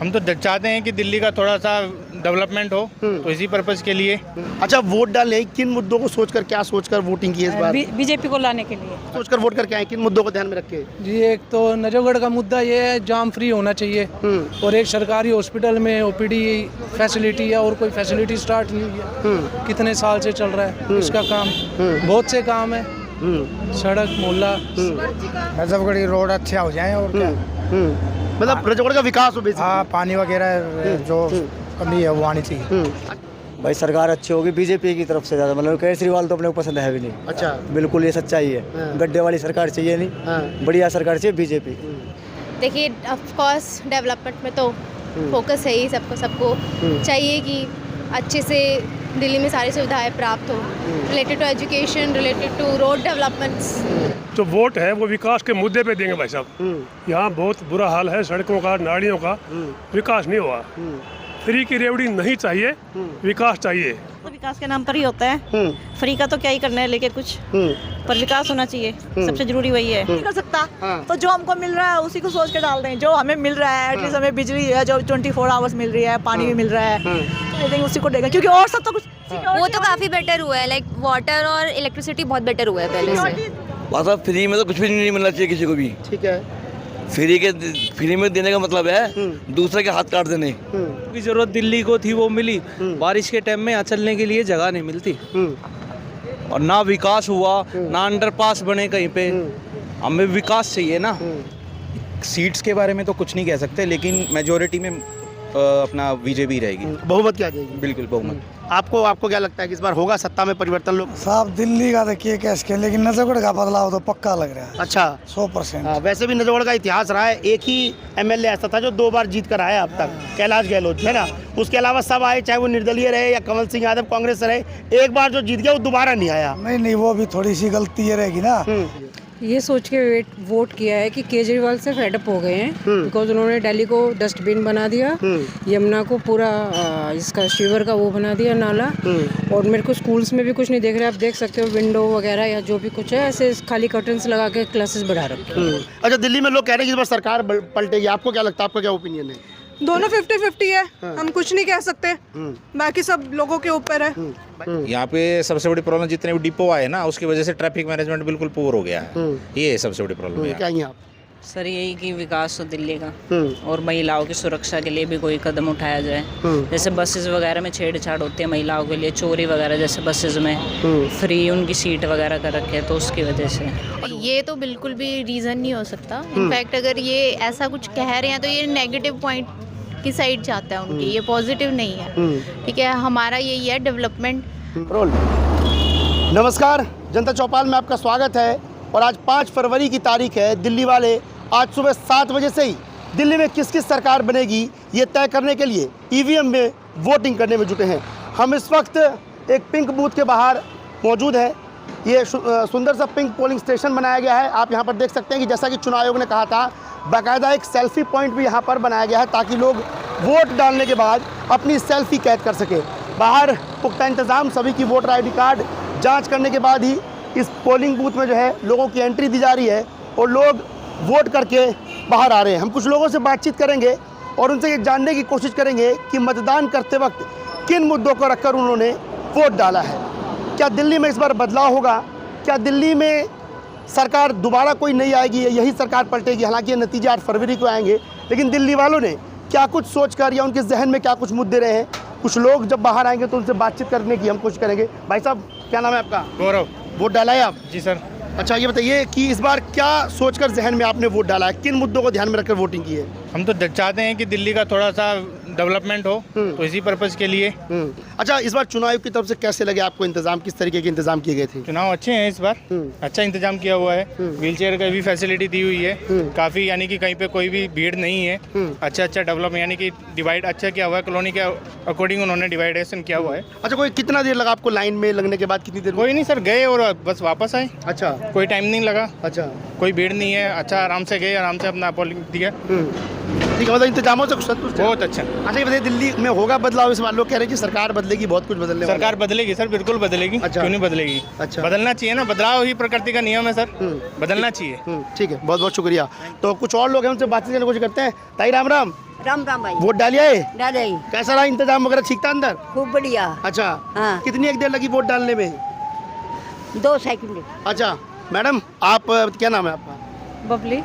हम तो चाहते हैं कि दिल्ली का थोड़ा सा डेवलपमेंट हो, तो इसी पर्पज़ के लिए। अच्छा, वोट डालें, किन मुद्दों को सोचकर, क्या सोचकर वोटिंग की है इस बार? बीजेपी को लाने के लिए सोचकर वोट करके आए, किन मुद्दों को ध्यान में रख के? जी, एक तो नजफगढ़ का मुद्दा ये है, जाम फ्री होना चाहिए और एक सरकारी हॉस्पिटल में ओपीडी फैसिलिटी है और कोई फैसिलिटी स्टार्ट नहीं हुई है। कितने साल से चल रहा है इसका काम, बहुत से काम है, सड़क मोहल्ला। नजफगढ़ की रोड अच्छा हो जाए और क्या, मतलब नजफगढ़ का विकास हो बेसिकली। हाँ, पानी वगैरह जो कमी है वो आनी चाहिए। भाई सरकार अच्छी होगी बीजेपी की तरफ से ज़्यादा, मतलब केजरीवाल तो अपने को पसंद है भी नहीं। अच्छा, बिल्कुल ये सच्चाई है, गड्ढे वाली सरकार चाहिए नहीं, बढ़िया सरकार चाहिए बीजेपी। देखिए, ऑफ कोर्स डेवलपमेंट में तो फोकस है ही, सबको चाहिए कि अच्छे से दिल्ली में सारी सुविधाएं प्राप्त हो, related to education, related to road developments. जो वोट है वो विकास के मुद्दे पे देंगे भाई साहब। यहाँ बहुत बुरा हाल है सड़कों का, नालियों का, विकास नहीं हुआ। फ्री की रेवड़ी नहीं चाहिए, विकास चाहिए। तो विकास के नाम पर ही होता है, फ्री का तो क्या ही करना है लेके कुछ, पर विकास होना चाहिए, सबसे जरूरी वही है। नहीं कर सकता तो जो हमको मिल रहा है उसी को सोच के डाल दें। जो हमें मिल रहा है, एटलीस्ट हमें बिजली है जो 24 आवर्स मिल रही है, पानी भी मिल रहा है, तो आई थिंक उसी को देगा, क्योंकि और सब तो कुछ वो तो काफ़ी बेटर हुआ है, लाइक वाटर और इलेक्ट्रिसिटी बहुत बेटर हुआ है पहले से। मतलब फ्री में तो कुछ भी नहीं मिलना चाहिए किसी को भी। ठीक है, फ्री में देने का मतलब है दूसरे के हाथ काट देने की जरूरत दिल्ली को थी, वो मिली। बारिश के टाइम में यहाँ चलने के लिए जगह नहीं मिलती और ना विकास हुआ, ना अंडरपास बने कहीं पे। हमें विकास चाहिए ना। सीट्स के बारे में तो कुछ नहीं कह सकते, लेकिन मेजोरिटी में अपना बीजेपी रहेगी। बहुमत क्या जाएगी? बिल्कुल बहुमत। आपको क्या लगता है कि इस बार होगा सत्ता में परिवर्तन? लोग साहब दिल्ली का देखिए कैसे, लेकिन नजफगढ़ का बदलाव तो पक्का लग रहा है। अच्छा, 100%। वैसे भी नजफगढ़ का इतिहास रहा है, एक ही एमएलए ऐसा था जो 2 बार जीत कर आया अब तक, कैलाश गहलोत, है ना। उसके अलावा सब आए, चाहे वो निर्दलीय रहे या कमल सिंह यादव कांग्रेस से रहे, एक बार जो जीत गया वो दोबारा नहीं आया। नहीं, वो भी थोड़ी सी गलती ये रहेगी ना। ये सोच के वोट किया है कि केजरीवाल से फेडअप हो गए हैं, बिकॉज उन्होंने दिल्ली को डस्टबिन बना दिया, यमुना को पूरा इसका शिवर का वो बना दिया नाला, और मेरे को स्कूल्स में भी कुछ नहीं देख रहे। आप देख सकते हो विंडो वगैरह या जो भी कुछ है, ऐसे खाली कर्टन्स लगा के क्लासेस बढ़ा रखे हैं। अच्छा, दिल्ली में लोग कह रहे हैं कि इस बार सरकार पलटेगी, आपको क्या लगता है, आपका क्या ओपिनियन है? दोनों 50-50 है, हम कुछ नहीं कह सकते, बाकी सब लोगों के ऊपर है। यहाँ पे सबसे बड़ी प्रॉब्लम जितने भी डिपो आए ना, उसकी वजह से ट्रैफिक मैनेजमेंट बिल्कुल पुअर हो गया है। ये सबसे बड़ी प्रॉब्लम है। क्या है आप? सर यही कि विकास हो दिल्ली का, और महिलाओं की सुरक्षा के लिए भी कोई कदम उठाया जाए। जैसे बसेस वगैरह में छेड़छाड़ होती है महिलाओं के लिए, चोरी वगैरह, जैसे बसेस में फ्री उनकी सीट वगैरह कर रखे हैं, तो उसकी वजह से ये तो बिल्कुल भी रीज़न नहीं हो सकता। इनफैक्ट अगर ये ऐसा कुछ कह रहे हैं तो ये नेगेटिव पॉइंट की साइड जाता है उनकी, ये पॉजिटिव नहीं है। ठीक है, हमारा यही है डेवलपमेंट। नमस्कार, जनता चौपाल में आपका स्वागत है। और आज 5 फरवरी की तारीख है। दिल्ली वाले आज सुबह 7 बजे से ही दिल्ली में किस किस सरकार बनेगी ये तय करने के लिए ईवीएम में वोटिंग करने में जुटे हैं। हम इस वक्त एक पिंक बूथ के बाहर मौजूद हैं। ये सुंदर सा पिंक पोलिंग स्टेशन बनाया गया है। आप यहाँ पर देख सकते हैं कि जैसा कि चुनाव आयोग ने कहा था, बाकायदा एक सेल्फी पॉइंट भी यहाँ पर बनाया गया है ताकि लोग वोट डालने के बाद अपनी सेल्फी कैद कर सके। बाहर पुख्ता इंतज़ाम, सभी की वोटर आईडी कार्ड जांच करने के बाद ही इस पोलिंग बूथ में जो है लोगों की एंट्री दी जा रही है और लोग वोट करके बाहर आ रहे हैं। हम कुछ लोगों से बातचीत करेंगे और उनसे ये जानने की कोशिश करेंगे कि मतदान करते वक्त किन मुद्दों को रखकर उन्होंने वोट डाला है। क्या दिल्ली में इस बार बदलाव होगा? क्या दिल्ली में सरकार दोबारा कोई नहीं आएगी, यही सरकार पलटेगी? हालांकि ये नतीजे 8 फरवरी को आएंगे, लेकिन दिल्ली वालों ने क्या कुछ सोचकर या उनके जहन में क्या कुछ मुद्दे रहे हैं, कुछ लोग जब बाहर आएंगे तो उनसे बातचीत करने की हम कोशिश करेंगे। भाई साहब, क्या नाम है आपका? गौरव। वोट डाला है आप? जी सर। अच्छा, ये बताइए कि इस बार क्या सोचकर जहन में आपने वोट डाला है, किन मुद्दों को ध्यान में रखकर वोटिंग की है? हम तो चाहते हैं कि दिल्ली का थोड़ा सा डेवलपमेंट हो, तो इसी पर्पज़ के लिए। अच्छा, इस बार चुनाव आयोग की तरफ से कैसे लगे आपको इंतजाम, किस तरीके के इंतजाम किए गए थे? चुनाव अच्छे हैं इस बार, अच्छा इंतजाम किया हुआ है। व्हील चेयर का भी फैसिलिटी दी हुई है काफ़ी, यानी कि कहीं पे कोई भी भीड़ नहीं है। अच्छा डेवलप, यानी कि डिवाइड अच्छा किया हुआ है, कॉलोनी के अकॉर्डिंग उन्होंने डिवाइडेशन किया हुआ है। अच्छा, कोई कितना देर लगा आपको लाइन में लगने के बाद? कितनी देर? कोई नहीं सर, गए और बस वापस आए। अच्छा, कोई टाइम नहीं लगा। अच्छा, कोई भीड़ नहीं है, अच्छा आराम से गए, आराम से अपना पोलिंग दिया। ठीक है, मतलब इंतजामों से संतुष्ट है? बहुत अच्छा। अच्छा ये बताइए, दिल्ली में होगा बदलाव इस बार? लोग कह रहे हैं कि सरकार बदलेगी, बहुत कुछ बदलने वाला है। सरकार बदलेगी सर, बिल्कुल बदलेगी। अच्छा। क्यों नहीं बदलेगी? अच्छा। बदलना चाहिए ना, बदलाव ही प्रकृति का नियम है सर, बदलना चाहिए। ठीक है, बहुत बहुत शुक्रिया। तो कुछ और लोग हैं, उनसे बातचीत करने की कोशिश करते हैं। ताई राम राम, राम राम भाई। वोट डालिए? डाले। कैसा रहा इंतजाम वगैरह, ठीक था अंदर? खूब बढ़िया। अच्छा, हाँ। कितनी एक देर लगी वोट डालने में? 2 सेकंड। अच्छा मैडम, आप क्या नाम है आपका? बबली।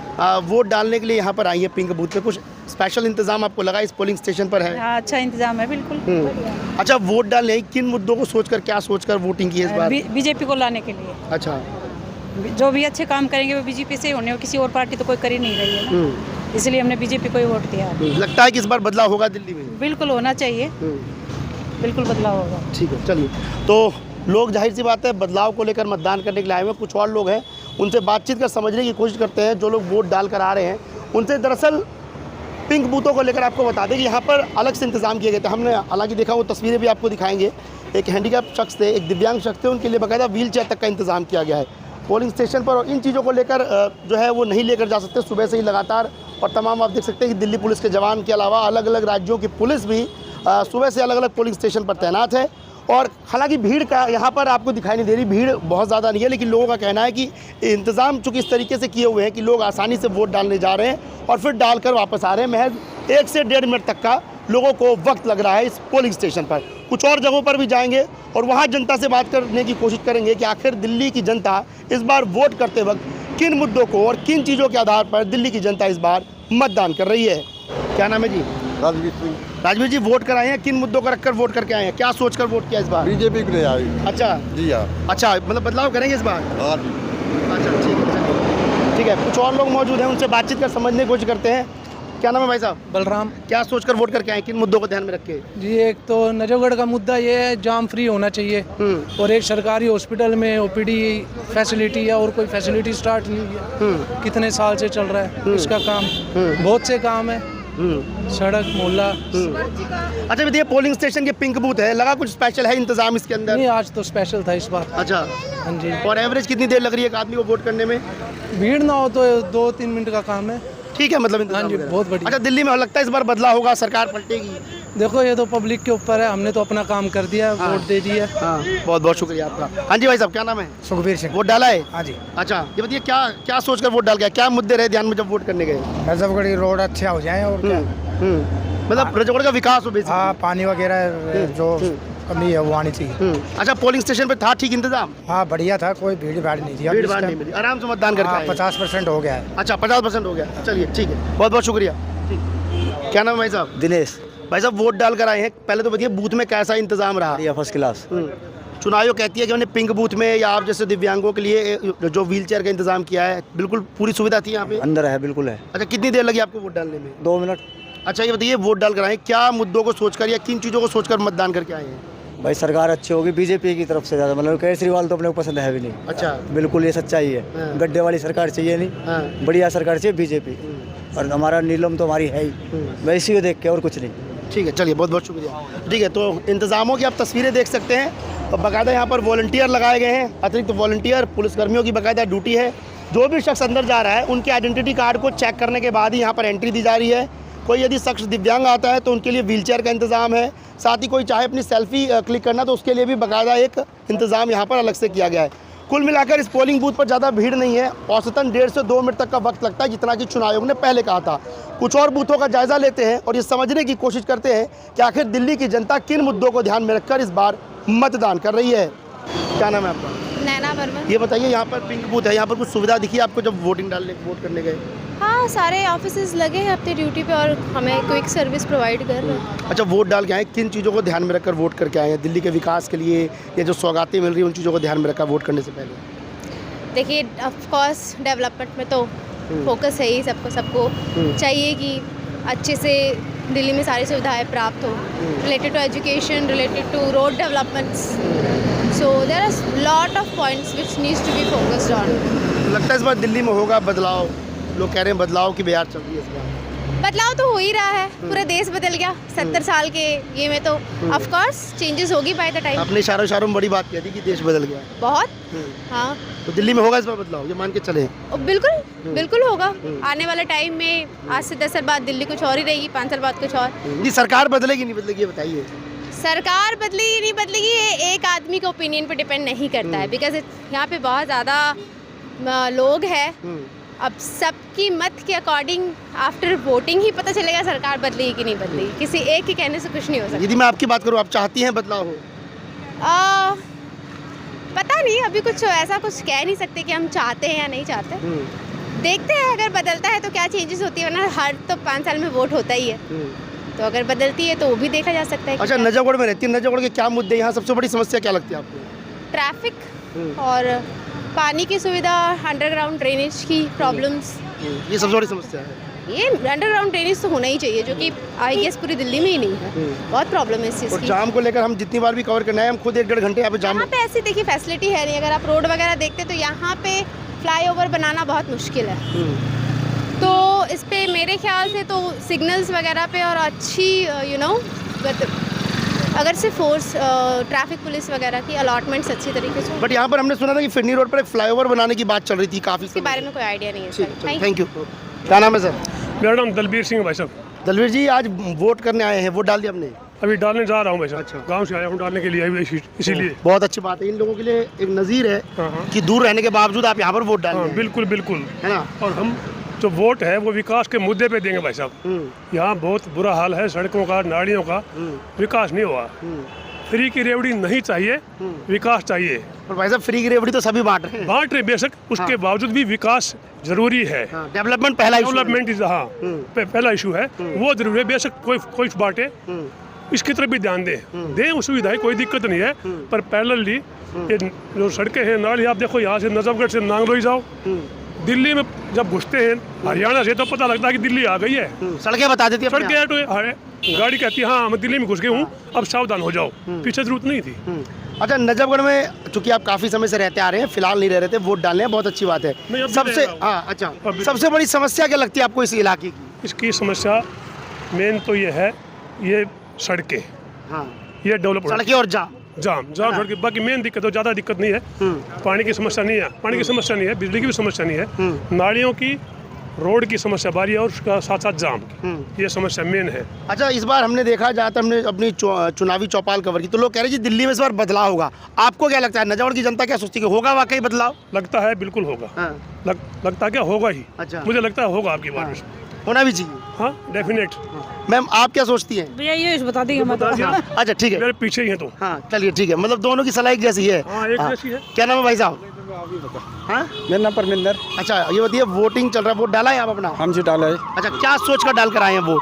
वोट डालने के लिए यहाँ पर आई है पिंक बूथ पे, कुछ स्पेशल इंतजाम आपको लगा इस पोलिंग स्टेशन पर है? हाँ, अच्छा इंतजाम है बिल्कुल। अच्छा, वोट डालने आई, किन मुद्दों को सोचकर, क्या सोचकर वोटिंग की है इस बार? बीजेपी को लाने के लिए। अच्छा, जो भी अच्छे काम करेंगे वो बीजेपी से ही होने, किसी और पार्टी तो कोई कर ही नहीं रही है ना, इसलिए हमने बीजेपी को ही वोट दिया। लगता है कि इस बार बदलाव होगा दिल्ली में? बिल्कुल होना चाहिए, बिल्कुल बदलाव होगा। ठीक है, चलिए। तो लोग जाहिर सी बात है बदलाव को लेकर मतदान करने के लिए आए हुए। कुछ और लोग हैं, उनसे बातचीत कर समझने की कोशिश करते हैं। जो लोग वोट डाल कर आ रहे हैं उनसे, दरअसल पिंक बूथों को लेकर आपको बता दें कि यहाँ पर अलग से इंतजाम किए गए थे। हमने हालांकि देखा, वो तस्वीरें भी आपको दिखाएंगे। एक हैंडीकैप शख्स थे, एक दिव्यांग शख्स थे, उनके लिए बाकायदा व्हील चेयर तक का इंतजाम किया गया है पोलिंग स्टेशन पर। और इन चीज़ों को लेकर जो है वो नहीं लेकर जा सकते सुबह से ही लगातार। और तमाम आप देख सकते हैं कि दिल्ली पुलिस के जवान के अलावा अलग अलग राज्यों की पुलिस भी सुबह से अलग अलग पोलिंग स्टेशन पर तैनात है। और हालांकि भीड़ का यहाँ पर आपको दिखाई नहीं दे रही, भीड़ बहुत ज़्यादा नहीं है, लेकिन लोगों का कहना है कि इंतज़ाम चूँकि इस तरीके से किए हुए हैं कि लोग आसानी से वोट डालने जा रहे हैं और फिर डालकर वापस आ रहे हैं। महज 1 से 1.5 मिनट तक का लोगों को वक्त लग रहा है इस पोलिंग स्टेशन पर। कुछ और जगहों पर भी जाएंगे और वहाँ जनता से बात करने की कोशिश करेंगे कि आखिर दिल्ली की जनता इस बार वोट करते वक्त किन मुद्दों को और किन चीज़ों के आधार पर दिल्ली की जनता इस बार मतदान कर रही है। क्या नाम है जी? राजवीर सिंह। राजवीर जी, वोट कराए हैं, किन मुद्दों को रखकर वोट करके आए हैं, क्या सोचकर वोट किया इस बार? बीजेपी को ले आई। अच्छा जी हाँ। अच्छा, मतलब बदलाव करेंगे इस बार? हाँ। अच्छा, ठीक है, चलिए। ठीक है, कुछ और लोग मौजूद हैं, उनसे बातचीत कर समझने की कोशिश करते हैं। क्या नाम है भाई साहब? बलराम। क्या सोचकर वोट करके आए, किन मुद्दों को ध्यान में रख के? जी, एक तो नजफगढ़ का मुद्दा ये है, जाम फ्री होना चाहिए, और एक सरकारी हॉस्पिटल में ओपीडी फैसिलिटी है और कोई फैसिलिटी स्टार्ट नहीं हुई है। कितने साल से चल रहा है इसका काम, बहुत से काम है, सड़क मोहल्ला। अच्छा बताइए, पोलिंग स्टेशन के पिंक बूथ है, लगा कुछ स्पेशल है इंतजाम इसके अंदर? नहीं, आज तो स्पेशल था इस बार। अच्छा, हाँ जी। और एवरेज कितनी देर लग रही है एक आदमी को वोट करने में? भीड़ ना हो तो 2-3 मिनट का काम है। ठीक है, मतलब हाँ इंतजाम जी, वगैरह। बहुत बढ़िया। अच्छा, दिल्ली में लगता है इस बार बदलाव होगा, सरकार पलटेगी? देखो, ये तो पब्लिक के ऊपर है, हमने तो अपना काम कर दिया, वोट दे दिया। हाँ, बहुत बहुत शुक्रिया आपका। हाँ जी भाई साहब, क्या नाम है? सुखबीर सिंह। वोट डाला है? हाँ जी। अच्छा, ये बताइए क्या क्या सोचकर वोट डाल गया, क्या मुद्दे रहे ध्यान में जब वोट करने गए? नजफगढ़ रोड अच्छा हो जाए और क्या, मतलब नजफगढ़ का विकास हो बेसिकली। हाँ, पानी वगैरह जो कमी है वो आनी चाहिए। अच्छा, पोलिंग स्टेशन पे था ठीक इंतजाम? हाँ, बढ़िया था, कोई भीड़ भाड़ नहीं थी। भीड़ भाड़ नहीं मिली, आराम से मतदान करके आए। 50% हो गया है। अच्छा, 50% हो गया, चलिए ठीक है, बहुत बहुत शुक्रिया। क्या नाम है भाई साहब? दिनेश। भाई साहब, वोट डाल कर आए हैं, पहले तो बताइए बूथ में कैसा इंतजाम रहा? First class. चुनाव आयोग कहती है कि उन्होंने पिंक बूथ में या आप जैसे दिव्यांगों के लिए जो व्हील चेयर का इंतजाम किया है, बिल्कुल पूरी सुविधा थी यहाँ पे? अंदर है, बिल्कुल है। अच्छा, कितनी देर लगी आपको वोट डालने में? 2 मिनट। अच्छा, ये बताइए वोट डाल कर आए, क्या मुद्दों को सोचकर या किन चीज़ों को सोचकर मतदान करके आए हैं? भाई सरकार अच्छी होगी बीजेपी की तरफ से ज़्यादा, मतलब केजरीवाल तो अपने को पसंद है भी नहीं। अच्छा, बिल्कुल ये सच्चाई है। हाँ। गड्ढे वाली सरकार चाहिए नहीं, हाँ। बढ़िया सरकार चाहिए बीजेपी। और हमारा नीलम तो हमारी है ही, मैं इसी को देख के और कुछ नहीं। ठीक है, चलिए, बहुत बहुत शुक्रिया। ठीक है, तो इंतज़ामों की आप तस्वीरें देख सकते हैं। और बाकायदा यहाँ पर वॉलंटियर लगाए गए हैं, अतिरिक्त वॉलंटियर, पुलिसकर्मियों की बाकायदा ड्यूटी है। जो भी शख्स अंदर जा रहा है उनके आइडेंटिटी कार्ड को चेक करने के बाद ही यहाँ पर एंट्री दी जा रही है। कोई यदि शख्स दिव्यांग आता है तो उनके लिए व्हीलचेयर का इंतज़ाम है। साथ ही कोई चाहे अपनी सेल्फी क्लिक करना तो उसके लिए भी बाकायदा एक इंतज़ाम यहाँ पर अलग से किया गया है। कुल मिलाकर इस पोलिंग बूथ पर ज़्यादा भीड़ नहीं है, औसतन 1.5 से 2 मिनट तक का वक्त लगता है, जितना कि चुनाव आयोग ने पहले कहा था। कुछ और बूथों का जायज़ा लेते हैं और ये समझने की कोशिश करते हैं कि आखिर दिल्ली की जनता किन मुद्दों को ध्यान में रखकर इस बार मतदान कर रही है। क्या नाम है आपका? नैना वर्मा। ये बताइए, यहाँ पर पिंक बूथ है, यहाँ पर कुछ सुविधा दिखी आपको जब वोट करने गए? हाँ, सारे ऑफिसेज लगे हैं अपनी ड्यूटी पे और हमें क्विक सर्विस प्रोवाइड कर रहे हैं। अच्छा, वोट डाल के आए, किन चीज़ों को ध्यान में रखकर वोट करके आए हैं? दिल्ली के विकास के लिए या जो सौगातें मिल रही हैं उन चीज़ों को ध्यान में रखा वोट करने से पहले? देखिए, ऑफ कोर्स डेवलपमेंट में तो फोकस है ही, सबको चाहिए कि अच्छे से दिल्ली में सारी सुविधाएं प्राप्त हो, related to education, related to road developments. So there are lot of points which needs to be focused on. लगता है इस बार दिल्ली में होगा बदलाव? लोग कह रहे हैं बदलाव की बयार चल रही है इस बार। बदलाव तो हो ही रहा है, पूरा देश बदल गया 70 साल के ये में, तो ऑफ कोर्स चेंजेस होगी बाय द टाइम। आपने इशारों में बड़ी बात कही थी कि देश बदल गया बहुत। हाँ, तो दिल्ली में होगा इस बार बदलाव, ये मान के चले? बिल्कुल बिल्कुल होगा। आने वाले टाइम में आज से 10 साल बाद दिल्ली कुछ और ही रहेगी, 5 साल बाद कुछ और। ये सरकार बदलेगी नहीं बदलेगी, ये बताइए। सरकार बदलेगी नहीं बदलेगी, ये एक आदमी के ओपिनियन पे डिपेंड नहीं करता है, बिकॉज यहाँ पे बहुत ज़्यादा लोग हैं। अब सबकी मत के अकॉर्डिंग आफ्टर वोटिंग ही पता चलेगा सरकार बदलेगी कि नहीं बदलेगी, किसी एक के कहने से कुछ नहीं हो सकता। यदि मैं आपकी बात करूँ, आप चाहती हैं बदलाव हो? पता नहीं, अभी कुछ ऐसा कुछ कह नहीं सकते कि हम चाहते हैं या नहीं चाहते। देखते हैं, अगर बदलता है तो क्या चेंजेस होती है, वरना हर तो 5 साल में वोट होता ही है, तो अगर बदलती है तो वो भी देखा जा सकता है। अच्छा, नजफगढ़ में रहती है, नजफगढ़ के क्या मुद्दे यहाँ सबसे बड़ी समस्या क्या लगती है आपको? ट्रैफिक और पानी की सुविधा, अंडरग्राउंड ड्रेनेज की प्रॉब्लम्स, ये सबसे बड़ी समस्या है। ये अंडरग्राउंड ड्रेनेज तो होना ही चाहिए, जो कि आई गेस पूरी दिल्ली में ही नहीं है। बहुत प्रॉब्लम है इस चीज़ और की। जाम को लेकर हम जितनी बार भी कवर करना है, हम खुद 1-1.5 घंटे यहाँ पे जाम। यहाँ पे ऐसी देखिए फैसिलिटी है नहीं, अगर आप रोड वगैरह देखते तो यहाँ पे फ्लाईओवर बनाना बहुत मुश्किल है, तो इस पे मेरे ख्याल से तो सिग्नल्स वगैरह पे और अच्छी अगर से फोर्स ट्रैफिक पुलिस वगैरह की अलॉटमेंट्स अच्छी तरीके से। बट यहाँ पर हमने सुना था कि फिरनी रोड पर एक फ्लाईओवर बनाने की बात चल रही थी काफ़ी, इसके बारे में कोई आइडिया नहीं है। Thank you. क्या नाम है सर? मेरा नाम दलबीर सिंह भाई साहब। दलवीर जी, आज वोट करने आए हैं, वोट डाल दिया आपने? अभी डालने जा रहा हूँ भाई साहब। अच्छा। गांव से आया हूँ डालने के लिए, इसीलिए। बहुत अच्छी बात है, इन लोगों के लिए एक नज़ीर है कि दूर रहने के बावजूद आप यहाँ पर वोट डाल रहे हैं। बिल्कुल बिल्कुल, है ना? और हम जो वोट है वो विकास के मुद्दे पे देंगे भाई साहब। यहाँ बहुत बुरा हाल है, सड़कों का, नालियों का, विकास नहीं हुआ। फ्री की रेवड़ी नहीं चाहिए, विकास चाहिए। और भाई साहब, फ्री की रेवड़ी तो सभी बांट रहे हैं, बेशक, उसके बावजूद भी विकास जरूरी है। डेवलपमेंट पहला इशू है। डेवलपमेंट पहला इशू है, वो जरूरी है। बेशक कोई बांटे, इसकी तरफ भी ध्यान दें वो सुविधाएं, कोई दिक्कत नहीं है, पर पैरेलली ये जो सड़कें हैं, नाली, आप देखो यहाँ से नजफगढ़ से नांगलोई जाओ, दिल्ली में जब घुसते हैं हरियाणा से तो पता लगता है कि दिल्ली आ गई है। सड़कें बता देती है, सड़कें गाड़ी कहती है हाँ मैं दिल्ली में घुस गई हूँ, अब सावधान हो जाओ, पीछे जरूरत नहीं थी। अच्छा, नजफगढ़ में चूंकि आप काफ़ी समय से रहते आ रहे हैं, फिलहाल नहीं रह रहे थे, वोट डालने हैं, बहुत अच्छी बात है। सबसे अच्छा, सबसे बड़ी समस्या क्या लगती है आपको इस इलाके की? इसकी समस्या मेन तो ये है, ये सड़कें, ये डेवलप, सड़कें और जाम सड़कें। बाकी मेन दिक्कत तो ज़्यादा दिक्कत नहीं है, पानी की समस्या नहीं है, पानी की समस्या नहीं है, बिजली की भी समस्या नहीं है, नालियों की, रोड की समस्या बारी है, और उसका साथ साथ जाम की, ये समस्या मेन है। अच्छा, इस बार हमने देखा, जहाँ तक हमने अपनी चुनावी चौपाल कवर की, तो लोग कह रहे हैं जी दिल्ली में इस बार बदलाव होगा। आपको क्या लगता है, नजफगढ़ की जनता क्या सोचती है, होगा वाकई बदलाव? लगता है बिल्कुल होगा। लगता क्या होगा ही। अच्छा, मुझे लगता है होगा, आपकी बात होना भी चाहिए। हाँ, डेफिनेट। मैम, आप क्या सोचती हैं? भैया ये बता देंगे अच्छा, ठीक है, मेरे पीछे ही है तो। हाँ, चलिए ठीक है, मतलब दोनों की सलाह एक जैसी है। एक जैसी है। क्या नाम है भाई साहब? हाँ, मेरा नाम परमिंदर। अच्छा, ये बताइए, वोटिंग चल रहा है, वोट डाला है आप अपना? हम जी डाला है। अच्छा, क्या सोच कर डाल कर आए हैं वोट?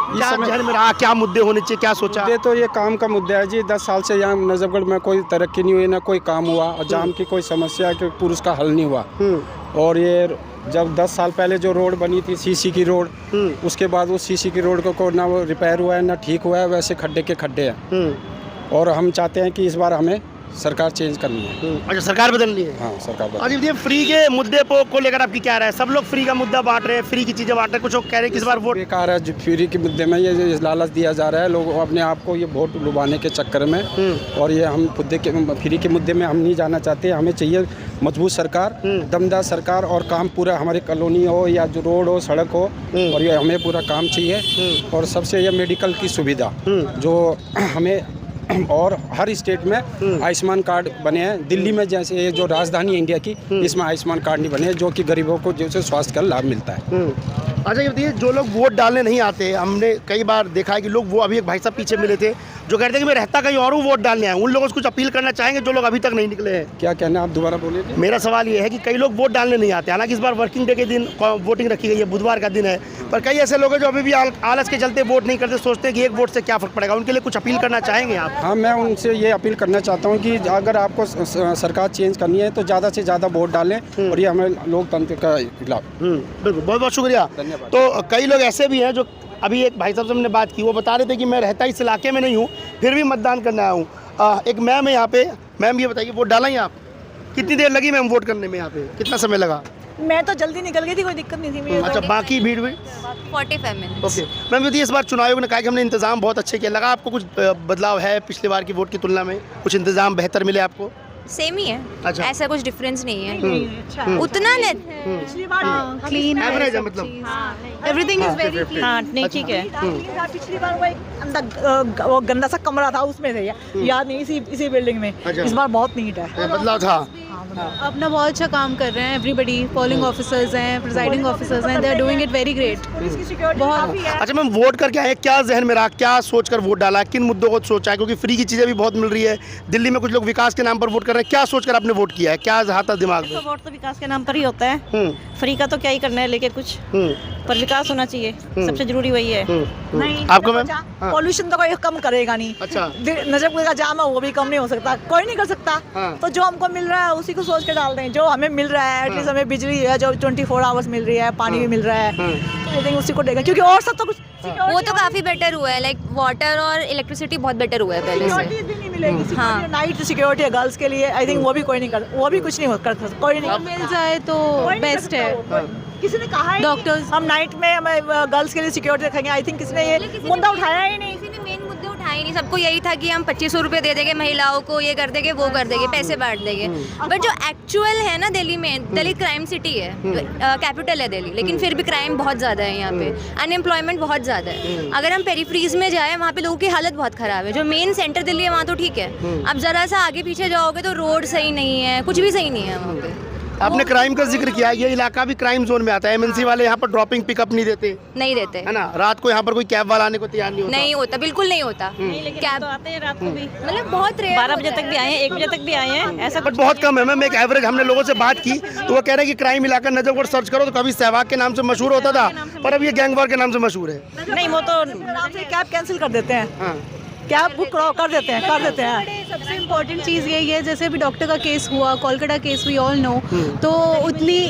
क्या जहन में रहा, क्या मुद्दे होने चाहिए, क्या सोचा? मुद्दे तो ये काम का मुद्दा है जी। 10 साल से यहाँ नजफगढ़ में कोई तरक्की नहीं हुई, ना कोई काम हुआ, और जाम की कोई समस्या के पुरुष का हल नहीं हुआ। और ये जब 10 साल पहले जो रोड बनी थी, सीसी की रोड, उसके बाद वो सीसी की रोड को ना वो रिपेयर हुआ है ना ठीक हुआ है, वैसे खड्डे के खड्डे हैं। और हम चाहते हैं कि इस बार हमें सरकार चेंज करनी है। अच्छा, सरकार बदलनी है। हाँ, सरकार बदलनी। अजी, फ्री के मुद्दे को लेकर आपकी क्या राय है? सब लोग फ्री का मुद्दा बांट रहे हैं, फ्री की चीज़ें बांट रहे हैं, कुछ लोग कह रहे हैं कि इस बार वोट बेकार है। जो फ्री के मुद्दे में ये लालच दिया जा रहा है लोगों अपने आप को, ये वोट लुभाने के चक्कर में। और ये हम फ्री के मुद्दे में हम नहीं जाना चाहते। हमें चाहिए मजबूत सरकार, दमदार सरकार, और काम पूरा हमारी कॉलोनी हो या जो रोड हो, सड़क हो, और ये हमें पूरा काम चाहिए। और सबसे ये मेडिकल की सुविधा जो हमें, और हर स्टेट में आयुष्मान कार्ड बने हैं। दिल्ली में जैसे ये जो राजधानी इंडिया की, इसमें आयुष्मान कार्ड नहीं बने, जो कि गरीबों को जैसे स्वास्थ्य का लाभ मिलता है। अच्छा, ये बताइए, जो लोग वोट डालने नहीं आते, हमने कई बार देखा है कि लोग, वो अभी एक भाई साहब पीछे मिले थे जो कहते हैं कि मैं रहता कहीं और हूँ, वोट डालने आया, उन लोगों से कुछ अपील करना चाहेंगे जो लोग अभी तक नहीं निकले हैं? क्या कहना है, आप दोबारा बोलिए। मेरा सवाल ये है कि कई लोग वोट डालने नहीं आते, हालांकि इस बार वर्किंग डे के दिन वोटिंग रखी गई है, बुधवार का दिन है, पर कई ऐसे लोग हैं जो अभी भी आलस के चलते वोट नहीं करते, सोचते हैं कि एक वोट से क्या फ़र्क पड़ेगा। उनके लिए कुछ अपील करना चाहेंगे आप? हाँ, मैं उनसे ये अपील करना चाहता हूँ कि अगर आपको सरकार चेंज करनी है तो ज़्यादा से ज़्यादा वोट डालें, और ये हमें लोकतंत्र का खिलाफ। बिल्कुल, बहुत बहुत शुक्रिया। तो कई लोग ऐसे भी हैं जो, अभी एक भाई साहब से हमने बात की, वो बता रहे थे कि मैं रहता इस इलाके में नहीं हूँ, फिर भी मतदान करने आया हूँ। एक मैम है यहाँ पे। मैम, ये बताइए, वोट डाला ही आप? कितनी देर लगी मैम वोट करने में? यहाँ पे कितना समय लगा? मैं तो जल्दी निकल गई थी, कोई दिक्कत नहीं थी मुझे। अच्छा, बाकी भीड़ भी 45 मिनट्स। ओके मैम, यदि इस बार चुनाव आयोग ने कहा कि हमने इंतजाम बहुत अच्छे किया, लगा आपको कुछ बदलाव है पिछली बार की वोट की तुलना में? कुछ इंतजाम बेहतर मिले आपको? सेम ही है। अच्छा। ऐसा कुछ डिफरेंस नहीं है। अच्छा उतना नहीं। पिछली बार क्लीन एवरेज है मतलब? Everything is very clean. हाँ नहीं ठीक है। पिछली बार वो एक अंदर वो गंदा सा कमरा था, उसमें थे याद नहीं, इसी बिल्डिंग में। इस बार बहुत नीट है, बदलाव था। अपना बहुत अच्छा काम कर रहे हैं एवरीबडी, पोलिंग ऑफिसर्स हैं, प्रिजाइडिंग ऑफिसर्स हैं, they are doing it very great. बहुत। अच्छा मैम, वोट करके आए, क्या जहन में रहा, क्या सोचकर वोट डाला, किन मुद्दों को सोचा है? क्योंकि फ्री की चीज़ें भी बहुत मिल रही है, दिल्ली में कुछ लोग विकास के नाम पर वोट कर रहे हैं, क्या सोचकर आपने वोट किया है, क्या आता दिमाग में? वोट तो विकास के नाम पर ही होता है, फ्री का तो क्या ही करना है लेके कुछ, पर विकास होना चाहिए, सबसे जरूरी वही है। नहीं आपको मैम? पॉल्यूशन तो कोई कम करेगा नहीं। अच्छा। नजरपुर का जाम है वो भी कम नहीं हो सकता, कोई नहीं कर सकता। तो जो हमको मिल रहा है उसी को सोच के डाल दें, जो हमें मिल रहा है, एटलीस्ट हमें बिजली है जो 24 आवर्स मिल रही है, पानी भी मिल रहा है, आई थिंक उसी को देगा, क्योंकि और सब तो कुछ वो तो काफी बेटर हुआ है, लाइक वाटर और इलेक्ट्रिसिटी बहुत बेटर हुआ है पहले से। भी नहीं मिलेगी। हाँ, नाइट सिक्योरिटी है गर्ल्स के लिए, आई थिंक वो भी कोई नहीं कर, वो भी कुछ नहीं कर सकता, कोई नहीं मिल जाए तो बेस्ट है। किसी ने कहा है डॉक्टर्स हम नाइट में हमें गर्ल्स के लिए सिक्योरिटी रखेंगे, आई थिंक किसी ने ये मुद्दा उठाया ही नहीं। किसी ने मेन मुद्दे उठाए नहीं, सबको यही था कि हम 2500 रुपये दे देंगे महिलाओं को, ये कर देंगे वो कर देंगे, पैसे बांट देंगे। बट जो एक्चुअल है ना, दिल्ली में, दिल्ली क्राइम सिटी है, कैपिटल है दिल्ली, लेकिन फिर भी क्राइम बहुत ज़्यादा है यहाँ पे, अनएम्प्लॉयमेंट बहुत ज़्यादा है। अगर हम पेरीफ्रीज में जाए, वहाँ पे लोगों की हालत बहुत ख़राब है। जो मेन सेंटर दिल्ली है वहाँ तो ठीक है, अब ज़रा सा आगे पीछे जाओगे तो रोड सही नहीं है, कुछ भी सही नहीं है वहाँ पे। आपने क्राइम का जिक्र किया, ये इलाका भी क्राइम जोन में आता है, एमएनसी वाले यहाँ पर ड्रॉपिंग पिकअप नहीं देते, नहीं देते है ना? रात को यहाँ पर कोई कैब वाला आने को तैयार नहीं होता। नहीं होता, बिल्कुल नहीं होता। कैब आते हैं रात को भी, मतलब बहुत रेयर, 12 बजे तक भी आए हैं, 1 बजे तक भी आए हैं, ऐसा बट बहुत कम है मैम। एक एवरेज हमने लोगों से बात की तो वो कह रहे हैं कि क्राइम इलाका नजफगढ़ सर्च करो तो कभी सहवाग के नाम से मशहूर होता था, पर अब ये गैंगवार के नाम से मशहूर है। नहीं, वो तो कैब कैंसिल कर देते हैं, कैब बुक कर देते हैं। सबसे इम्पोर्टेंट चीज़ यही है, जैसे अभी डॉक्टर का केस हुआ, Kolkata case we all know, तो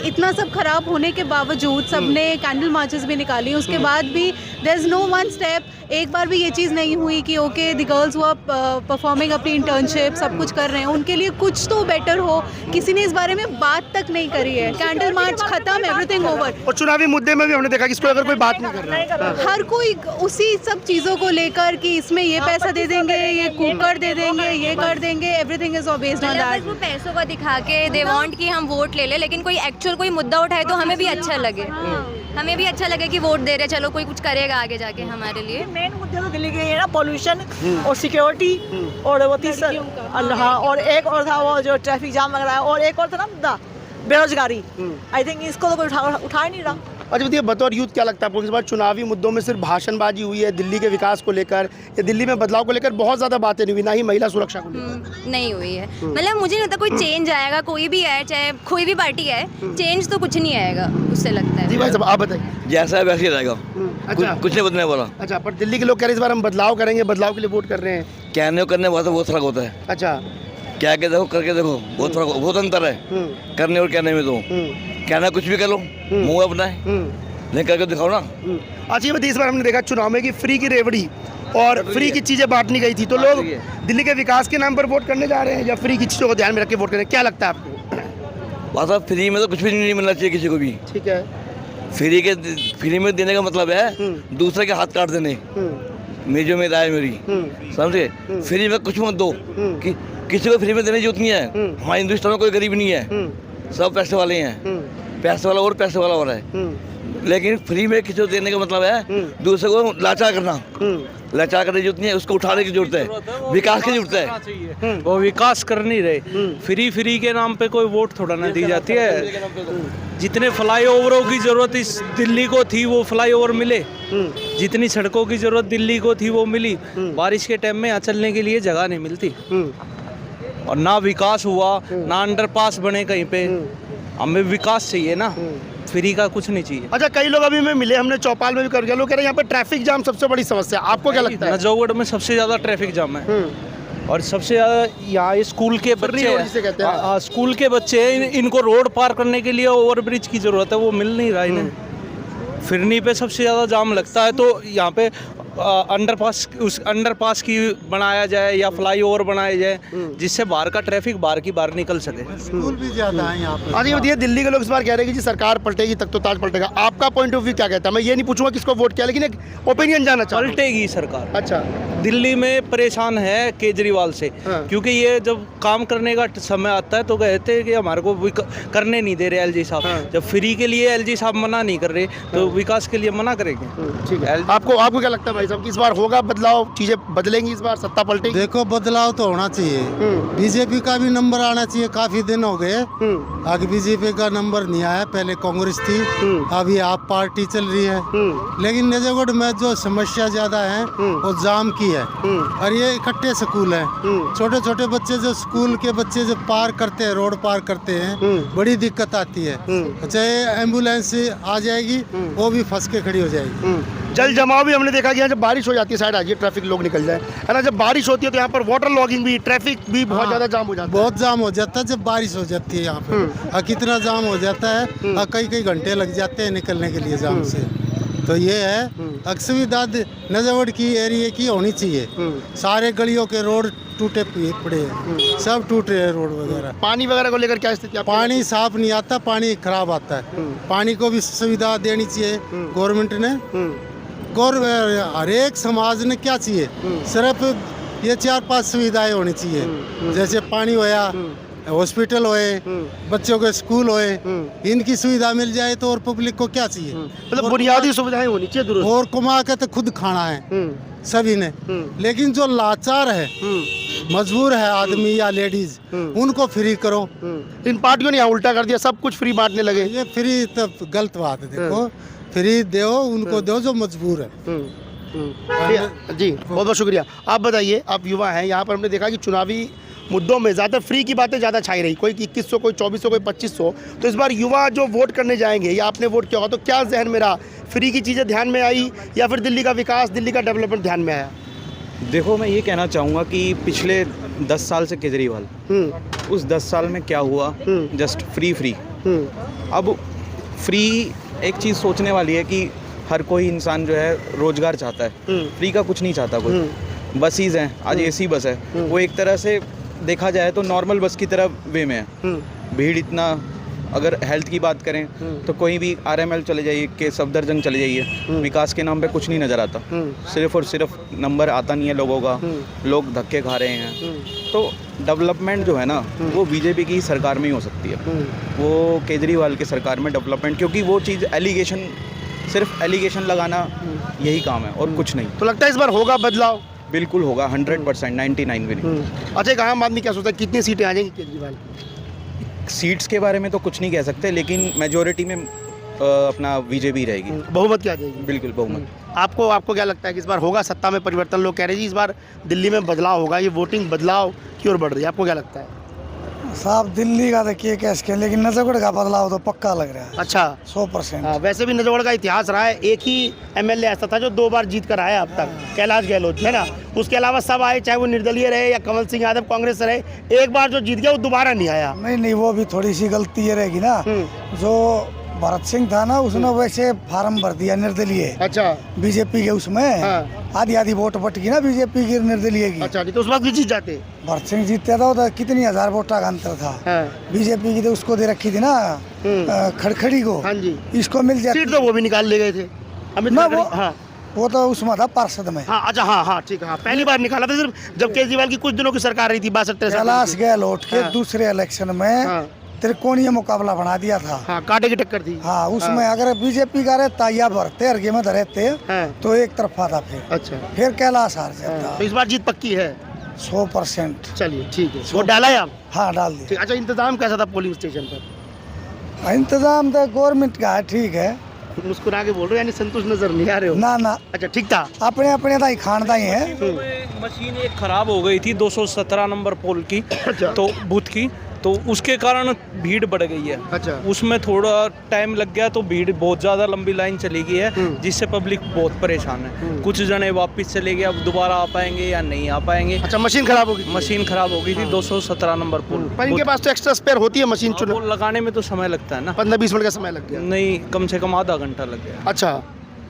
इतना सब खराब होने के बावजूद सबने कैंडल मार्चेस भी निकाली, उसके बाद भी there is no one step, एक बार भी ये चीज़ नहीं हुई कि ओके द गर्ल्स वो परफॉर्मिंग अपनी इंटर्नशिप सब कुछ कर रहे हैं, उनके लिए कुछ तो बेटर हो, किसी ने इस बारे में बात तक नहीं करी है। कैंडल मार्च खत्म, एवरीथिंग ओवर। और चुनावी मुद्दे में भी हमने देखा कि इसको अगर कोई बात नहीं कर रहा है, हर कोई उसी सब चीज़ों को लेकर कि इसमें ये पैसा दे देंगे, ये कुकर दे देंगे, ये कर देंगे, everything is based on that. वो पैसों का दिखा के दे वांट कि हम वोट ले ले, लेकिन कोई एक्चुअल कोई मुद्दा उठाए तो हमें भी अच्छा लगे, हमें भी अच्छा लगे कि वोट दे रहे, चलो कोई कुछ करेगा आगे जाके हमारे लिए। मेन मुद्दे तो दिल्ली के है ना, पॉल्यूशन और सिक्योरिटी, और वो तीसरा, हाँ, और एक और था वो जो ट्रैफिक जाम वगैरह, और एक और था ना मुद्दा बेरोजगारी। आई थिंक इसको तो कोई उठा ही नहीं रहा। अच्छा बताइए, बतौर यूथ क्या लगता है आपको, इस बार चुनावी मुद्दों में सिर्फ भाषणबाजी हुई है? दिल्ली के विकास को लेकर या दिल्ली में बदलाव को लेकर बहुत ज़्यादा बातें नहीं हुई, ना ही महिला सुरक्षा को लेकर? नहीं हुई है, मतलब मुझे नहीं लगता कोई चेंज आएगा, कोई भी आए, चाहे कोई भी पार्टी आए, चेंज तो कुछ नहीं आएगा, उससे लगता है। जी भाई साहब, आप बताइए। जैसा है वैसे ही रहेगा, अच्छा, कुछ नहीं बदलने वाला। अच्छा, पर दिल्ली के लोग कह रहे हैं इस बार हम बदलाव करेंगे, बदलाव के लिए वोट कर रहे हैं। कहने करने बहुत फर्क होता है। अच्छा, क्या के देखो करके देखो, बहुत फर्क, बहुत अंतर है करने और कहने में। तो कहना कुछ भी कर लो, मुँह अपना है, नहीं करके दिखाओ ना। अच्छा, ये बताइए, इस बार हमने देखा चुनाव में कि फ्री की रेवड़ी और फ्री की चीज़ें बांटनी गई थी, तो लोग दिल्ली के विकास के नाम पर वोट करने जा रहे हैं या फ्री की चीज़ों को ध्यान में रख के वोट कर रहे हैं? क्या लगता है आपको? बस अब फ्री में तो कुछ भी नहीं मिलना चाहिए किसी को भी। ठीक है, फ्री में देने का मतलब है दूसरे के हाथ काट देने, मेरी जो राय मेरी, समझे? फ्री में कुछ मत दो, कि किसी को फ्री में देने की जरूरत नहीं है। हमारे हिंदुस्तान में कोई गरीब नहीं है, सब पैसे वाले हैं, पैसे वाला और पैसे वाला हो रहा है। लेकिन फ्री में किसी को देने का मतलब है दूसरे को लाचार करना, लाचार करने की जरूरत नहीं है, उसको उठाने की जरूरत है, विकास की जरूरत है। वो विकास कर नहीं रहे, फ्री के नाम पे कोई वोट थोड़ा ना दी जाती है। जितने फ्लाईओवरों की जरूरत इस दिल्ली को थी वो फ्लाईओवर मिले, जितनी सड़कों की जरूरत दिल्ली को थी वो मिली। बारिश के टाइम में यहाँ चलने के लिए जगह नहीं मिलती, और ना विकास हुआ, ना अंडरपास बने कहीं पे। हमें विकास चाहिए ना, फ्री का कुछ नहीं चाहिए। अच्छा, कई लोग अभी में मिले, हमने चौपाल में भी कर गया, लोग कह रहे हैं यहाँ पर ट्रैफिक जाम सबसे बड़ी समस्या, आपको क्या लगता है? नजफगढ़ में सबसे ज़्यादा ट्रैफिक जाम है, और सबसे ज़्यादा यहाँ स्कूल के बच्चे, स्कूल के बच्चे, इनको रोड पार करने के लिए ओवर ब्रिज की ज़रूरत है, वो मिल नहीं रहा इन्हें। फिरनी पे सबसे ज़्यादा जाम लगता है, तो यहाँ पे अंडरपास की बनाया जाए या फ्लाईओवर बनाया जाए, जिससे बाहर का ट्रैफिक बाहर की बाहर निकल सके। स्कूल भी ज़्यादा है यहाँ पर। आज ये बताइए, दिल्ली के लोग इस बार कह रहे हैं कि जी सरकार पलटेगी तक तो ताज पलटेगा, आपका पॉइंट ऑफ व्यू क्या कहता है? मैं ये नहीं पूछूंगा किसको वोट किया, लेकिन एक ओपिनियन जानना चाहता हूं। पलटेगी सरकार। अच्छा, दिल्ली में परेशान है केजरीवाल से, क्योंकि ये जब काम करने का समय आता है तो कहते हैं कि हमारे को करने नहीं दे रहे एलजी साहब। जब फ्री के लिए एलजी साहब मना नहीं कर रहे तो विकास के लिए मना करेंगे। ठीक है, आपको क्या लगता है भाई साहब कि इस बार होगा बदलाव, चीजें बदलेंगी, इस बार सत्ता पलटेगी? देखो, बदलाव तो होना चाहिए। बीजेपी का भी नंबर आना चाहिए। काफी दिन हो गए, आगे बीजेपी का नंबर नहीं आया। पहले कांग्रेस थी, अभी आप पार्टी चल रही है। लेकिन नजफगढ़ में जो समस्या ज्यादा है वो जाम की है, और ये इकट्ठे स्कूल है। छोटे छोटे बच्चे, जो स्कूल के बच्चे जो पार करते हैं, रोड पार करते हैं, बड़ी दिक्कत आती है। चाहे एम्बुलेंस आ जाएगी वो भी फंस के खड़ी हो जाएगी। जल जमाव भी हमने देखा कि यहाँ जब बारिश हो जाती है, साइड आ जाए ट्रैफिक, लोग निकल जाए, है ना। जब बारिश होती है तो यहाँ पर वाटर लॉगिंग भी, ट्रैफिक भी बहुत ज्यादा जाम हो जाता है। बहुत जाम हो जाता है जब बारिश हो जाती है यहाँ पे। और कितना जाम हो जाता है, और कई घंटे लग जाते हैं निकलने के लिए जाम से। तो ये है सुविधा नजफगढ़ की एरिया की होनी चाहिए। सारे गलियों के रोड टूटे पड़े हैं, सब टूट रहे हैं रोड वगैरह। पानी वगैरह को लेकर क्या स्थिति? पानी साफ नहीं आता, पानी खराब आता है। पानी को भी सुविधा देनी चाहिए गवर्नमेंट ने। हर एक समाज ने क्या चाहिए, सिर्फ ये 4-5 सुविधाएं होनी चाहिए। जैसे पानी होया, हॉस्पिटल होए, बच्चों के स्कूल होए, इनकी सुविधा मिल जाए तो और पब्लिक को क्या चाहिए? मतलब बुनियादी सुविधाएं होनी चाहिए दुरुस्त। और कमा के तो खुद खाना है सभी ने। लेकिन जो लाचार है, मजबूर है आदमी या लेडीज, उनको फ्री करो। इन पार्टियों ने यहाँ उल्टा कर दिया, सब कुछ फ्री बांटने लगे। ये फ्री तो गलत बात है। देखो, फ्री दो उनको, दो जो मजबूर है। जी, बहुत बहुत शुक्रिया। आप बताइए, आप युवा हैं, यहाँ पर हमने देखा कि चुनावी मुद्दों में ज़्यादा फ्री की बातें ज़्यादा छाई रही। कोई 2100, कोई 2400, कोई 2500। तो इस बार युवा जो वोट करने जाएंगे, या आपने वोट किया होगा, तो क्या जहन में रहा? फ्री की चीज़ें ध्यान में आई, या फिर दिल्ली का विकास, दिल्ली का डेवलपमेंट ध्यान में आया? देखो, मैं ये कहना चाहूँगा कि पिछले 10 साल से केजरीवाल, उस 10 साल में क्या हुआ? Just free. अब फ्री एक चीज़ सोचने वाली है कि हर कोई इंसान जो है रोजगार चाहता है, फ्री का कुछ नहीं चाहता कोई। बसेस हैं, आज एसी बस है, वो एक तरह से देखा जाए तो नॉर्मल बस की तरह वे में है। भीड़ इतना, अगर हेल्थ की बात करें तो कोई भी आरएमएल चले जाइए, के सफदरजंग चले जाइए, विकास के नाम पे कुछ नहीं नज़र आता। सिर्फ और सिर्फ नंबर आता नहीं है लोगों का, लोग धक्के खा रहे हैं। तो डेवलपमेंट जो है ना, वो बीजेपी की सरकार में ही हो सकती है, वो केजरीवाल की सरकार में डेवलपमेंट, क्योंकि वो चीज़ एलिगेशन, सिर्फ एलिगेशन लगाना यही काम है और कुछ नहीं। तो लगता है इस बार होगा बदलाव? बिल्कुल होगा, 100%, 99 भी नहीं। अच्छा, एक आम आदमी क्या सोचता है, कितनी सीटें आ जाएंगी केजरीवाल? सीट्स के बारे में तो कुछ नहीं कह सकते, लेकिन मेजोरिटी में अपना बीजेपी रहेगी। बहुमत क्या आ जाएगी? बिल्कुल बहुमत। आपको क्या लगता है कि इस बार होगा सत्ता में परिवर्तन? लोग कह रहे हैं जी इस बार दिल्ली में बदलाव होगा, ये वोटिंग बदलाव की ओर बढ़ रही है। आपको क्या लगता है? साहब, दिल्ली का देखिए कैसे, लेकिन नजफगढ़ का बदलाव तो पक्का लग रहा है। अच्छा, 100%। वैसे भी नजफगढ़ का इतिहास रहा है, एक ही एमएलए ऐसा था जो 2 बार जीत कर आया अब तक, कैलाश गहलोत, है ना। उसके अलावा सब आए, चाहे वो निर्दलीय रहे या कमल सिंह यादव कांग्रेस से रहे, एक बार जो जीत गया वो दोबारा नहीं आया। नहीं, वो भी थोड़ी सी गलती ये रहेगी ना, जो भरत सिंह था ना, उसने वैसे फार्म भर दिया निर्दलीय। अच्छा, बीजेपी के उसमें आधी वोट बट गई ना बीजेपी की निर्दलीय की। अच्छा, तो उस वक्त भी जीत जाते। भरत सिंह जीतता था तो कितनी 1000 वोटा का अंतर था। बीजेपी की तो उसको दे रखी थी ना, खड़खड़ी को। हाँ जी, इसको मिल जाती। सीट तो वो भी निकाल ले गए थे अमित ना, खड़खड़ी। वो तो उसमें था पार्षद में। हाँ, अच्छा, हाँ ठीक है, पहली बार निकाला था सिर्फ जब केजरीवाल की कुछ दिनों की सरकार रही थी, 62-63। कैलाश गहलोत के दूसरे इलेक्शन में त्रिकोणीय मुकाबला बना दिया था। हाँ, कांटे की टक्कर थी। हाँ, उसमें अगर बीजेपी का रहता या भरते अर्घे में रहते तो एक तरफा था। फिर अच्छा, फिर कैलाश हार जाता। तो इस बार जीत पक्की है 100%। चलिए, ठीक है, वो डाला है आप? हाँ, डाल दिया। अच्छा, इंतजाम कैसा था पोलिंग स्टेशन पर? इंतजाम तो गवर्नमेंट का है, ठीक है। मुस्कुरा के बोल रहे हो, यानी संतुष्ट नजर नहीं आ रहे हो? ना। अच्छा, ठीक था, अपने दाई खानदाई है। मशीन एक खराब हो गई थी 217 नंबर पोल की, तो बूथ की, तो उसके कारण भीड़ बढ़ गई है। अच्छा, उसमें थोड़ा टाइम लग गया, तो भीड़ बहुत ज़्यादा लंबी लाइन चली गई है, जिससे पब्लिक बहुत परेशान है। कुछ जने वापस चले गए, अब दोबारा आ पाएंगे या नहीं आ पाएंगे। अच्छा, मशीन खराब हो गई? मशीन खराब हो गई थी 217 नंबर पोल। पर इनके पास तो एक्स्ट्रा स्पेयर होती है मशीन, लगाने में तो समय लगता है ना। 15-20 मिनट का समय लग गया? नहीं, कम से कम आधा घंटा लग गया। अच्छा,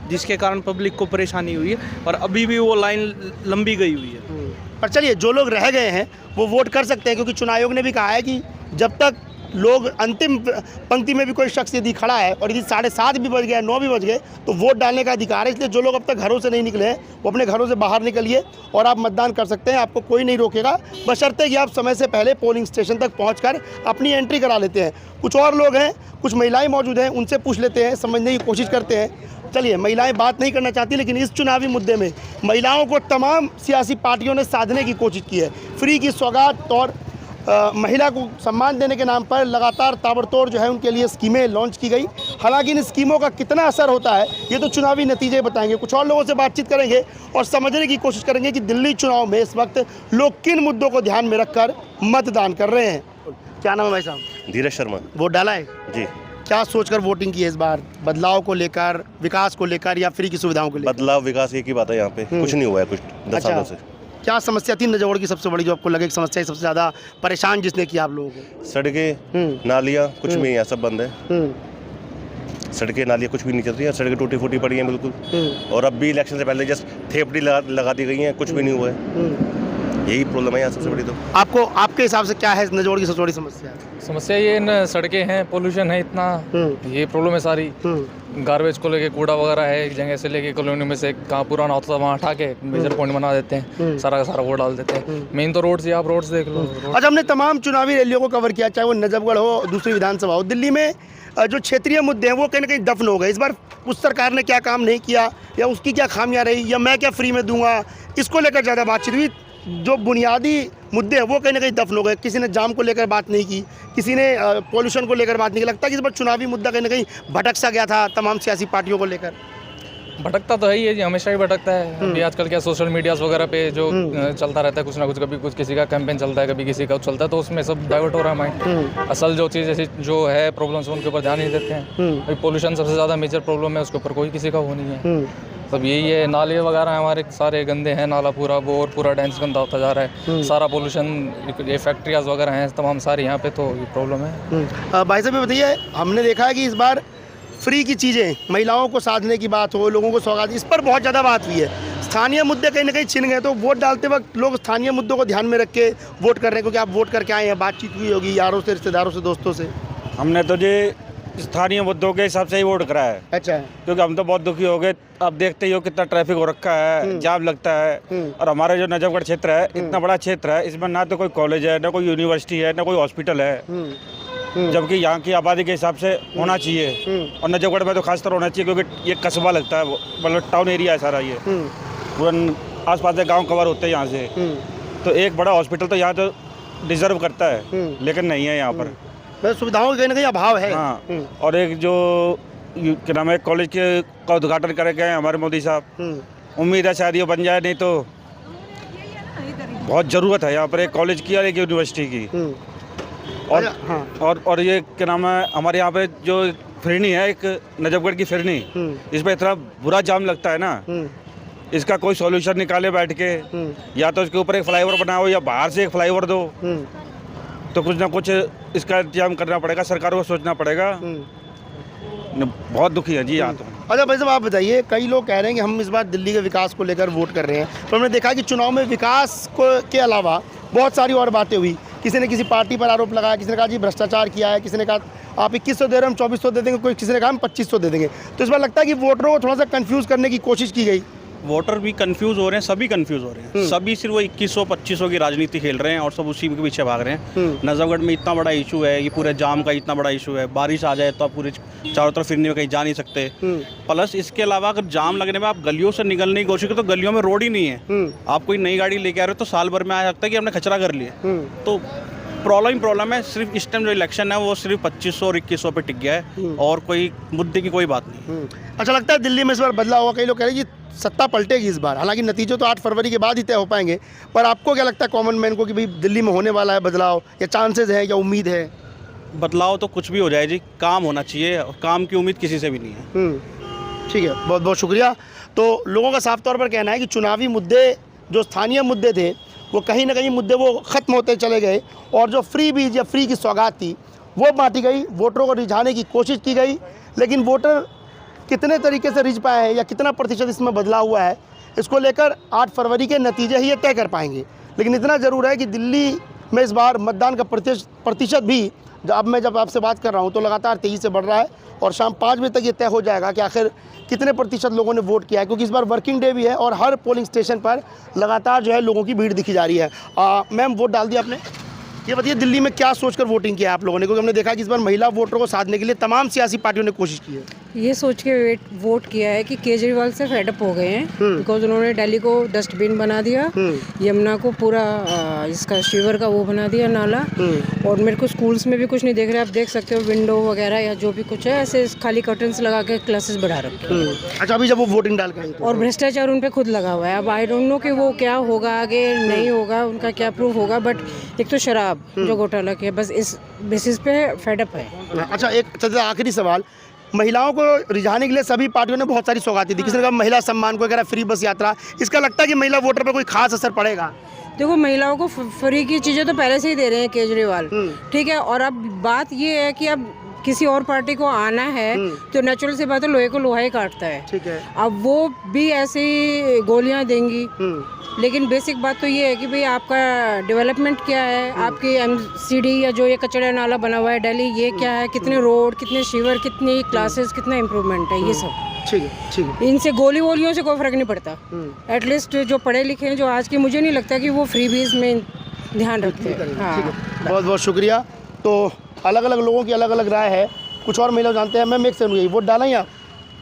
जिसके कारण पब्लिक को परेशानी हुई है और अभी भी वो लाइन लंबी गई हुई है। पर चलिए, जो लोग रह गए हैं वो वोट कर सकते हैं, क्योंकि चुनाव आयोग ने भी कहा है कि जब तक लोग अंतिम पंक्ति में भी कोई शख्स यदि खड़ा है और यदि 7:30 भी बज गए, 9 भी बज गए, तो वोट डालने का अधिकार है। इसलिए जो लोग अब तक घरों से नहीं निकले हैं वो अपने घरों से बाहर निकलिए और आप मतदान कर सकते हैं, आपको कोई नहीं रोकेगा, बशर्ते कि आप समय से पहले पोलिंग स्टेशन तक पहुंचकर अपनी एंट्री करा लेते हैं। कुछ और लोग हैं, कुछ महिलाएं मौजूद हैं, उनसे पूछ लेते हैं, समझने की कोशिश करते हैं। चलिए, महिलाएं बात नहीं करना चाहती, लेकिन इस चुनावी मुद्दे में महिलाओं को तमाम सियासी पार्टियों ने साधने की कोशिश की है। फ्री की सौगात और महिला को सम्मान देने के नाम पर लगातार ताबड़तोड़ जो है उनके लिए स्कीमें लॉन्च की गई। हालांकि इन स्कीमों का कितना असर होता है ये तो चुनावी नतीजे बताएंगे। कुछ और लोगों से बातचीत करेंगे और समझने की कोशिश करेंगे कि दिल्ली चुनाव में इस वक्त लोग किन मुद्दों को ध्यान में रखकर मतदान कर रहे हैं। क्या नाम है भाई साहब? धीरज शर्मा। वोट डाला है जी। क्या सोचकर वोटिंग की है इस बार? बदलाव को लेकर, विकास को लेकर, या फ्री की सुविधाओं को लेकर? बदलाव विकास एक ही बात है, यहाँ पे कुछ नहीं हुआ है कुछ 10 सालों से। क्या समस्या थी नजफगढ़ की सबसे बड़ी, जो आपको लगे कि समस्या सबसे ज़्यादा परेशान जिसने किया आप लोगों को? सड़कें, नालियाँ, कुछ भी नहीं है, सब बंद है। सड़कें, नालियाँ कुछ भी नहीं चल रही है, सड़कें टूटी फूटी पड़ी हैं बिल्कुल। और अब भी इलेक्शन से पहले जस्ट थेपड़ी लगा दी गई हैं, कुछ भी नहीं हुआ है। यही प्रॉब्लम है यहाँ सबसे बड़ी। तो आपके हिसाब से क्या है नजफगढ़ की सबसे बड़ी समस्या? समस्या ये न सड़कें हैं, पोल्यूशन है इतना, ये प्रॉब्लम है सारी। गार्बेज को लेके, कूड़ा वगैरह है एक जगह से लेके कॉलोनी में से कहाँ पुराना होता था वहाँ उठा के मेजर पॉइंट बना देते हैं, सारा का सारा वो डाल देते हैं। मेन तो रोड से, आप रोड्स देख लो। अच्छा, हमने तमाम चुनावी रैलियों को कवर किया, चाहे वो नजफगढ़ हो, दूसरी विधानसभा हो। दिल्ली में जो क्षेत्रीय मुद्दे हैं वो कहीं ना कहीं दफन हो गए। इस बार उस सरकार ने क्या काम नहीं किया, या उसकी क्या खामियां रही, या मैं क्या फ्री में दूंगा, इसको लेकर ज़्यादा बातचीत हुई। जो बुनियादी मुद्दे हैं वो कहीं ना कहीं दफन हो गए। किसी ने जाम को लेकर बात नहीं की, किसी ने पॉल्यूशन को लेकर बात नहीं की। लगता है कि इस बार चुनावी मुद्दा कहीं ना कहीं भटक सा गया था तमाम सियासी पार्टियों को लेकर। भटकता तो है ही है जी, हमेशा ही भटकता है। अभी आजकल क्या सोशल मीडियाज़ वगैरह पे जो चलता रहता है कुछ ना कुछ, कभी कुछ किसी का कैंपेन चलता है, कभी किसी का चलता है, तो उसमें सब डाइवर्ट हो रहा है माइंड। असल जो चीज़ ऐसी जो है प्रॉब्लम्स, उनके ऊपर ध्यान नहीं देते हैं। अभी पोल्यूशन सबसे ज़्यादा मेजर प्रॉब्लम है, उसके ऊपर कोई किसी का वो नहीं है। सब यही है, नाले वगैरह हमारे सारे गंदे हैं, नाला पूरा बोर पूरा डेंस गंदा होता जा रहा है, सारा पोल्यूशन, ये फैक्ट्रियाज वगैरह हैं तमाम सारी यहाँ पे, तो ये प्रॉब्लम है। भाई साहब बताइए, हमने देखा है कि इस बार फ्री की चीज़ें, महिलाओं को साधने की बात हो, लोगों को सौगात, इस पर बहुत ज़्यादा बात हुई है। स्थानीय मुद्दे कहीं ना कहीं छिन गए, तो वोट डालते वक्त लोग स्थानीय मुद्दों को ध्यान में रख के वोट कर रहे हैं, क्योंकि आप वोट करके आए हैं, बातचीत हुई होगी यारों से, रिश्तेदारों से, दोस्तों से। हमने तो जी स्थानीय मुद्दों के हिसाब से ही वोट करा है। अच्छा। क्योंकि हम तो बहुत दुखी हो गए, आप देखते ही हो कितना ट्रैफिक हो रखा है, जाम लगता है। और हमारा जो नजफगढ़ क्षेत्र है, इतना बड़ा क्षेत्र है, इसमें ना तो कोई कॉलेज है, ना कोई यूनिवर्सिटी है, ना कोई हॉस्पिटल है, जबकि यहाँ की आबादी के हिसाब से होना चाहिए। और नजफगढ़ में तो खासतर होना चाहिए, क्योंकि ये कस्बा लगता है, मतलब टाउन एरिया है सारा, ये पूरा आसपास के गाँव कवर होते हैं यहाँ से। तो एक बड़ा हॉस्पिटल तो यहाँ तो डिजर्व करता है, लेकिन नहीं है यहाँ पर, सुविधाओं का कहीं ना कहीं अभाव है। हाँ। और एक जो क्या नाम है, कॉलेज का उद्घाटन करे गए हमारे मोदी साहब, उम्मीद है शायद ये बन जाए, नहीं तो बहुत ज़रूरत है यहाँ पर एक कॉलेज की और एक यूनिवर्सिटी की। और ये क्या नाम है, हमारे यहाँ पे जो फिरनी है, एक नजफगढ़ की फिरनी, इस पर इतना बुरा जाम लगता है ना, इसका कोई सॉल्यूशन निकाले बैठ के, या तो इसके ऊपर एक फ्लाईओवर बनाओ या बाहर से एक फ्लाईओवर दो, तो कुछ ना कुछ इसका इंतजाम करना पड़ेगा, सरकार को सोचना पड़ेगा। बहुत दुखी है जी यहाँ तो। अच्छा भाई साहब, आप बताइए, कई लोग कह रहे हैं कि हम इस बार दिल्ली के विकास को लेकर वोट कर रहे हैं, तो हमने देखा कि चुनाव में विकास के अलावा बहुत सारी और बातें हुई। किसी ने किसी पार्टी पर आरोप लगाया, किसी ने कहा जी भ्रष्टाचार किया है, किसी ने कहा आप 2100 दे रहे हैं, हम 2400 दे देंगे, कोई किसी ने कहा हम 2500 दे देंगे। तो इस बार लगता है कि वोटरों को थोड़ा सा कन्फ्यूज़ करने की कोशिश की गई। वोटर भी कंफ्यूज हो रहे हैं, सभी कंफ्यूज हो रहे हैं, सभी सिर्फ वो 2100-2500 की राजनीति खेल रहे हैं और सब उसी के पीछे भाग रहे हैं। नजफगढ़ में इतना बड़ा इशू है, ये पूरे जाम का इतना बड़ा इशू है, बारिश आ जाए तो आप पूरे चारों तरफ फिरने में कहीं जा नहीं सकते। प्लस इसके अलावा अगर जाम लगने में आप गलियों से निकलने की कोशिश करो तो गलियों में रोड ही नहीं है। आप कोई नई गाड़ी लेके आ रहे हो तो साल भर में आ सकता है कि हमने कचरा कर लिया। तो प्रॉब्लम है। सिर्फ इस टाइम जो इलेक्शन है वो सिर्फ 2500 और 2100 पे टिक गया है और कोई मुद्दे की कोई बात नहीं। अच्छा लगता है दिल्ली में इस बार बदलाव होगा? कई लोग कह रहे हैं कि सत्ता पलटेगी इस बार, हालांकि नतीजे तो 8 फरवरी के बाद ही तय हो पाएंगे, पर आपको क्या लगता है कॉमन मैन को कि भाई दिल्ली में होने वाला है बदलाव, या चांसेस है या उम्मीद है? बदलाव तो कुछ भी हो जाए जी, काम होना चाहिए और काम की उम्मीद किसी से भी नहीं है। ठीक है, बहुत बहुत शुक्रिया। तो लोगों का साफ तौर पर कहना है कि चुनावी मुद्दे, जो स्थानीय मुद्दे थे, वो कहीं ना कहीं मुद्दे वो ख़त्म होते चले गए, और जो फ्री बीज या फ्री की सौगात थी वो बांटी गई, वोटरों को रिझाने की कोशिश की गई, लेकिन वोटर कितने तरीके से रिझ पाए हैं या कितना प्रतिशत इसमें बदलाव हुआ है, इसको लेकर 8 फरवरी के नतीजे ही ये तय कर पाएंगे। लेकिन इतना ज़रूर है कि दिल्ली में इस बार मतदान का प्रतिशत भी जब आपसे बात कर रहा हूँ तो लगातार तेज़ी से बढ़ रहा है और शाम 5 बजे तक ये तय हो जाएगा कि आखिर कितने प्रतिशत लोगों ने वोट किया है, क्योंकि इस बार वर्किंग डे भी है और हर पोलिंग स्टेशन पर लगातार जो है लोगों की भीड़ दिखी जा रही है। मैम, वोट डाल दिया आपने? ये बताइए दिल्ली में क्या सोचकर वोटिंग किया आप लोगों ने, क्योंकि हमने देखा कि इस बार महिला वोटरों को साधने के लिए तमाम सियासी पार्टियों ने कोशिश की है। ये सोच के वोट किया है कि केजरीवाल से फेडअप हो गए हैं, बिकॉज उन्होंने दिल्ली को डस्टबिन बना दिया, यमुना को पूरा इसका शिवर का वो बना दिया नाला, और मेरे को स्कूल्स में भी कुछ नहीं देख रहे। आप देख सकते हो विंडो वगैरह या जो भी कुछ है ऐसे खाली कर्टन्स लगा के क्लासेस बढ़ा रखे हैं। अच्छा, अभी जब वो वोटिंग डाल के और भ्रष्टाचार उन पे खुद लगा हुआ है। अब आई डोंट नो कि वो क्या होगा आगे, नहीं होगा, उनका क्या प्रूफ होगा, बट एक तो शराब जो घोटाला किया, बस इस बेसिस पे फेडअप है। अच्छा, एक आखिरी सवाल, महिलाओं को रिझाने के लिए सभी पार्टियों ने बहुत सारी सौगातें दी, किसी ने कहा महिला सम्मान को, अगर फ्री बस यात्रा, इसका लगता है कि महिला वोटर पर कोई खास असर पड़ेगा? देखो, महिलाओं को फ्री की चीज़ें तो पहले से ही दे रहे हैं केजरीवाल, ठीक है। और अब बात ये है कि अब किसी और पार्टी को आना है तो नेचुरल सी बात है, लोहे को लोहा ही काटता है, ठीक है। अब वो भी ऐसी गोलियां देंगी, लेकिन बेसिक बात तो ये है कि भाई आपका डेवलपमेंट क्या है, आपकी MCD या जो ये कचरा नाला बना हुआ है दिल्ली, ये क्या है, कितने रोड, कितने शिवर, कितनी क्लासेस, कितना इम्प्रूवमेंट है, ये सब। ठीक है। इनसे गोली वोलियों से कोई फर्क नहीं पड़ता। एटलीस्ट जो पढ़े लिखे हैं, जो आज के, मुझे नहीं लगता कि वो फ्री बीज में ध्यान रखते हैं। हाँ, बहुत बहुत शुक्रिया। तो अलग अलग लोगों की अलग अलग राय है, कुछ और महिला जानते हैं। मैम, एक सेकंड, यही वोट डाला ही आप?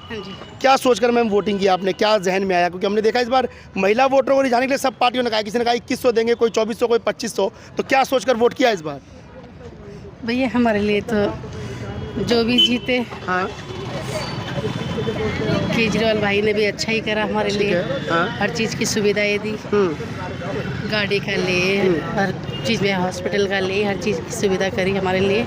हाँ जी। क्या सोचकर मैम वोटिंग की आपने, क्या जहन में आया? क्योंकि हमने देखा इस बार महिला वोटरों को रिझाने के लिए सब पार्टियों ने कहा, किसी ने कहा 2100 देंगे, कोई 2400, कोई 2500, तो क्या सोचकर वोट किया इस बार? भैया हमारे लिए तो जो भी जीते, हाँ, केजरीवाल भाई ने भी अच्छा ही करा हमारे लिए। हाँ। हर चीज़ की सुविधाएं दी, गाड़ी का लिए, हर चीज़ में, हॉस्पिटल का लिए, हर चीज़ की सुविधा करी हमारे लिए।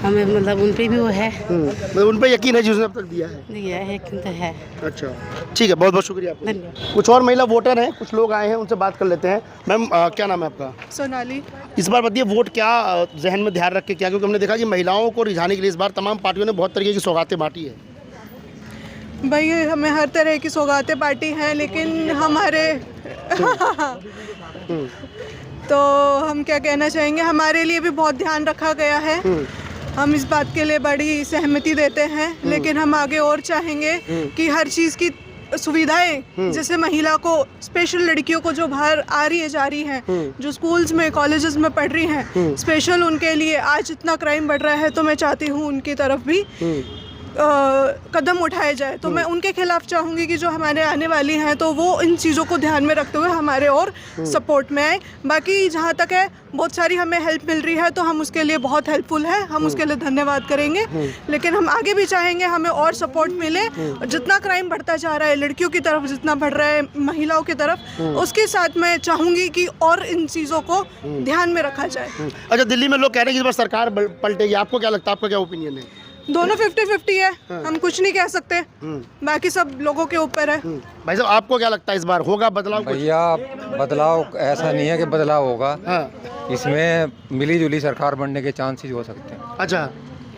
हमें मतलब उन पे भी वो है, मतलब उन पे यकीन है जिसने अब तक दिया है। यकीन तो है। अच्छा, ठीक है, बहुत बहुत शुक्रिया आपका। धन्यवाद। कुछ और महिला वोटर हैं, कुछ लोग आए हैं, उनसे बात कर लेते हैं। मैम, क्या नाम है आपका? सोनाली। इस बार बताइए वोट क्या जहन में ध्यान रख के किया, क्योंकि हमने देखा कि महिलाओं को रिझाने के लिए इस बार तमाम पार्टियों ने बहुत तरीके की सौगातें बांटी है। भाई हमें हर तरह की सौगातें बांटी हैं, लेकिन हमारे तो हम क्या कहना चाहेंगे, हमारे लिए भी बहुत ध्यान रखा गया है। हम इस बात के लिए बड़ी सहमति देते हैं, लेकिन हम आगे और चाहेंगे कि हर चीज़ की सुविधाएं, जैसे महिला को, स्पेशल लड़कियों को जो बाहर आ रही है, जा रही हैं, जो स्कूल्स में, कॉलेजेस में पढ़ रही हैं, स्पेशल उनके लिए आज इतना क्राइम बढ़ रहा है, तो मैं चाहती हूँ उनकी तरफ भी कदम उठाए जाए। तो मैं उनके खिलाफ चाहूँगी कि जो हमारे आने वाली हैं तो वो इन चीज़ों को ध्यान में रखते हुए हमारे और सपोर्ट में आए। बाकी जहाँ तक है, बहुत सारी हमें हेल्प मिल रही है तो हम उसके लिए बहुत हेल्पफुल है, हम उसके लिए धन्यवाद करेंगे। लेकिन हम आगे भी चाहेंगे हमें और सपोर्ट मिले। जितना क्राइम बढ़ता जा रहा है लड़कियों की तरफ, जितना बढ़ रहा है महिलाओं की तरफ, उसके साथ मैं चाहूँगी कि और इन चीज़ों को ध्यान में रखा जाए। अच्छा, दिल्ली में लोग कह रहे हैं कि इस बार सरकार पलटेगी, आपको क्या लगता है, आपका क्या ओपिनियन है? दोनों 50-50 है, हम कुछ नहीं कह सकते, बाकी सब लोगों के ऊपर है। भाई साहब, आपको क्या लगता है इस बार होगा बदलाव? भैया, बदलाव ऐसा नहीं है कि बदलाव होगा। इसमें मिली जुली सरकार बनने के चांसेस हो सकते हैं। अच्छा,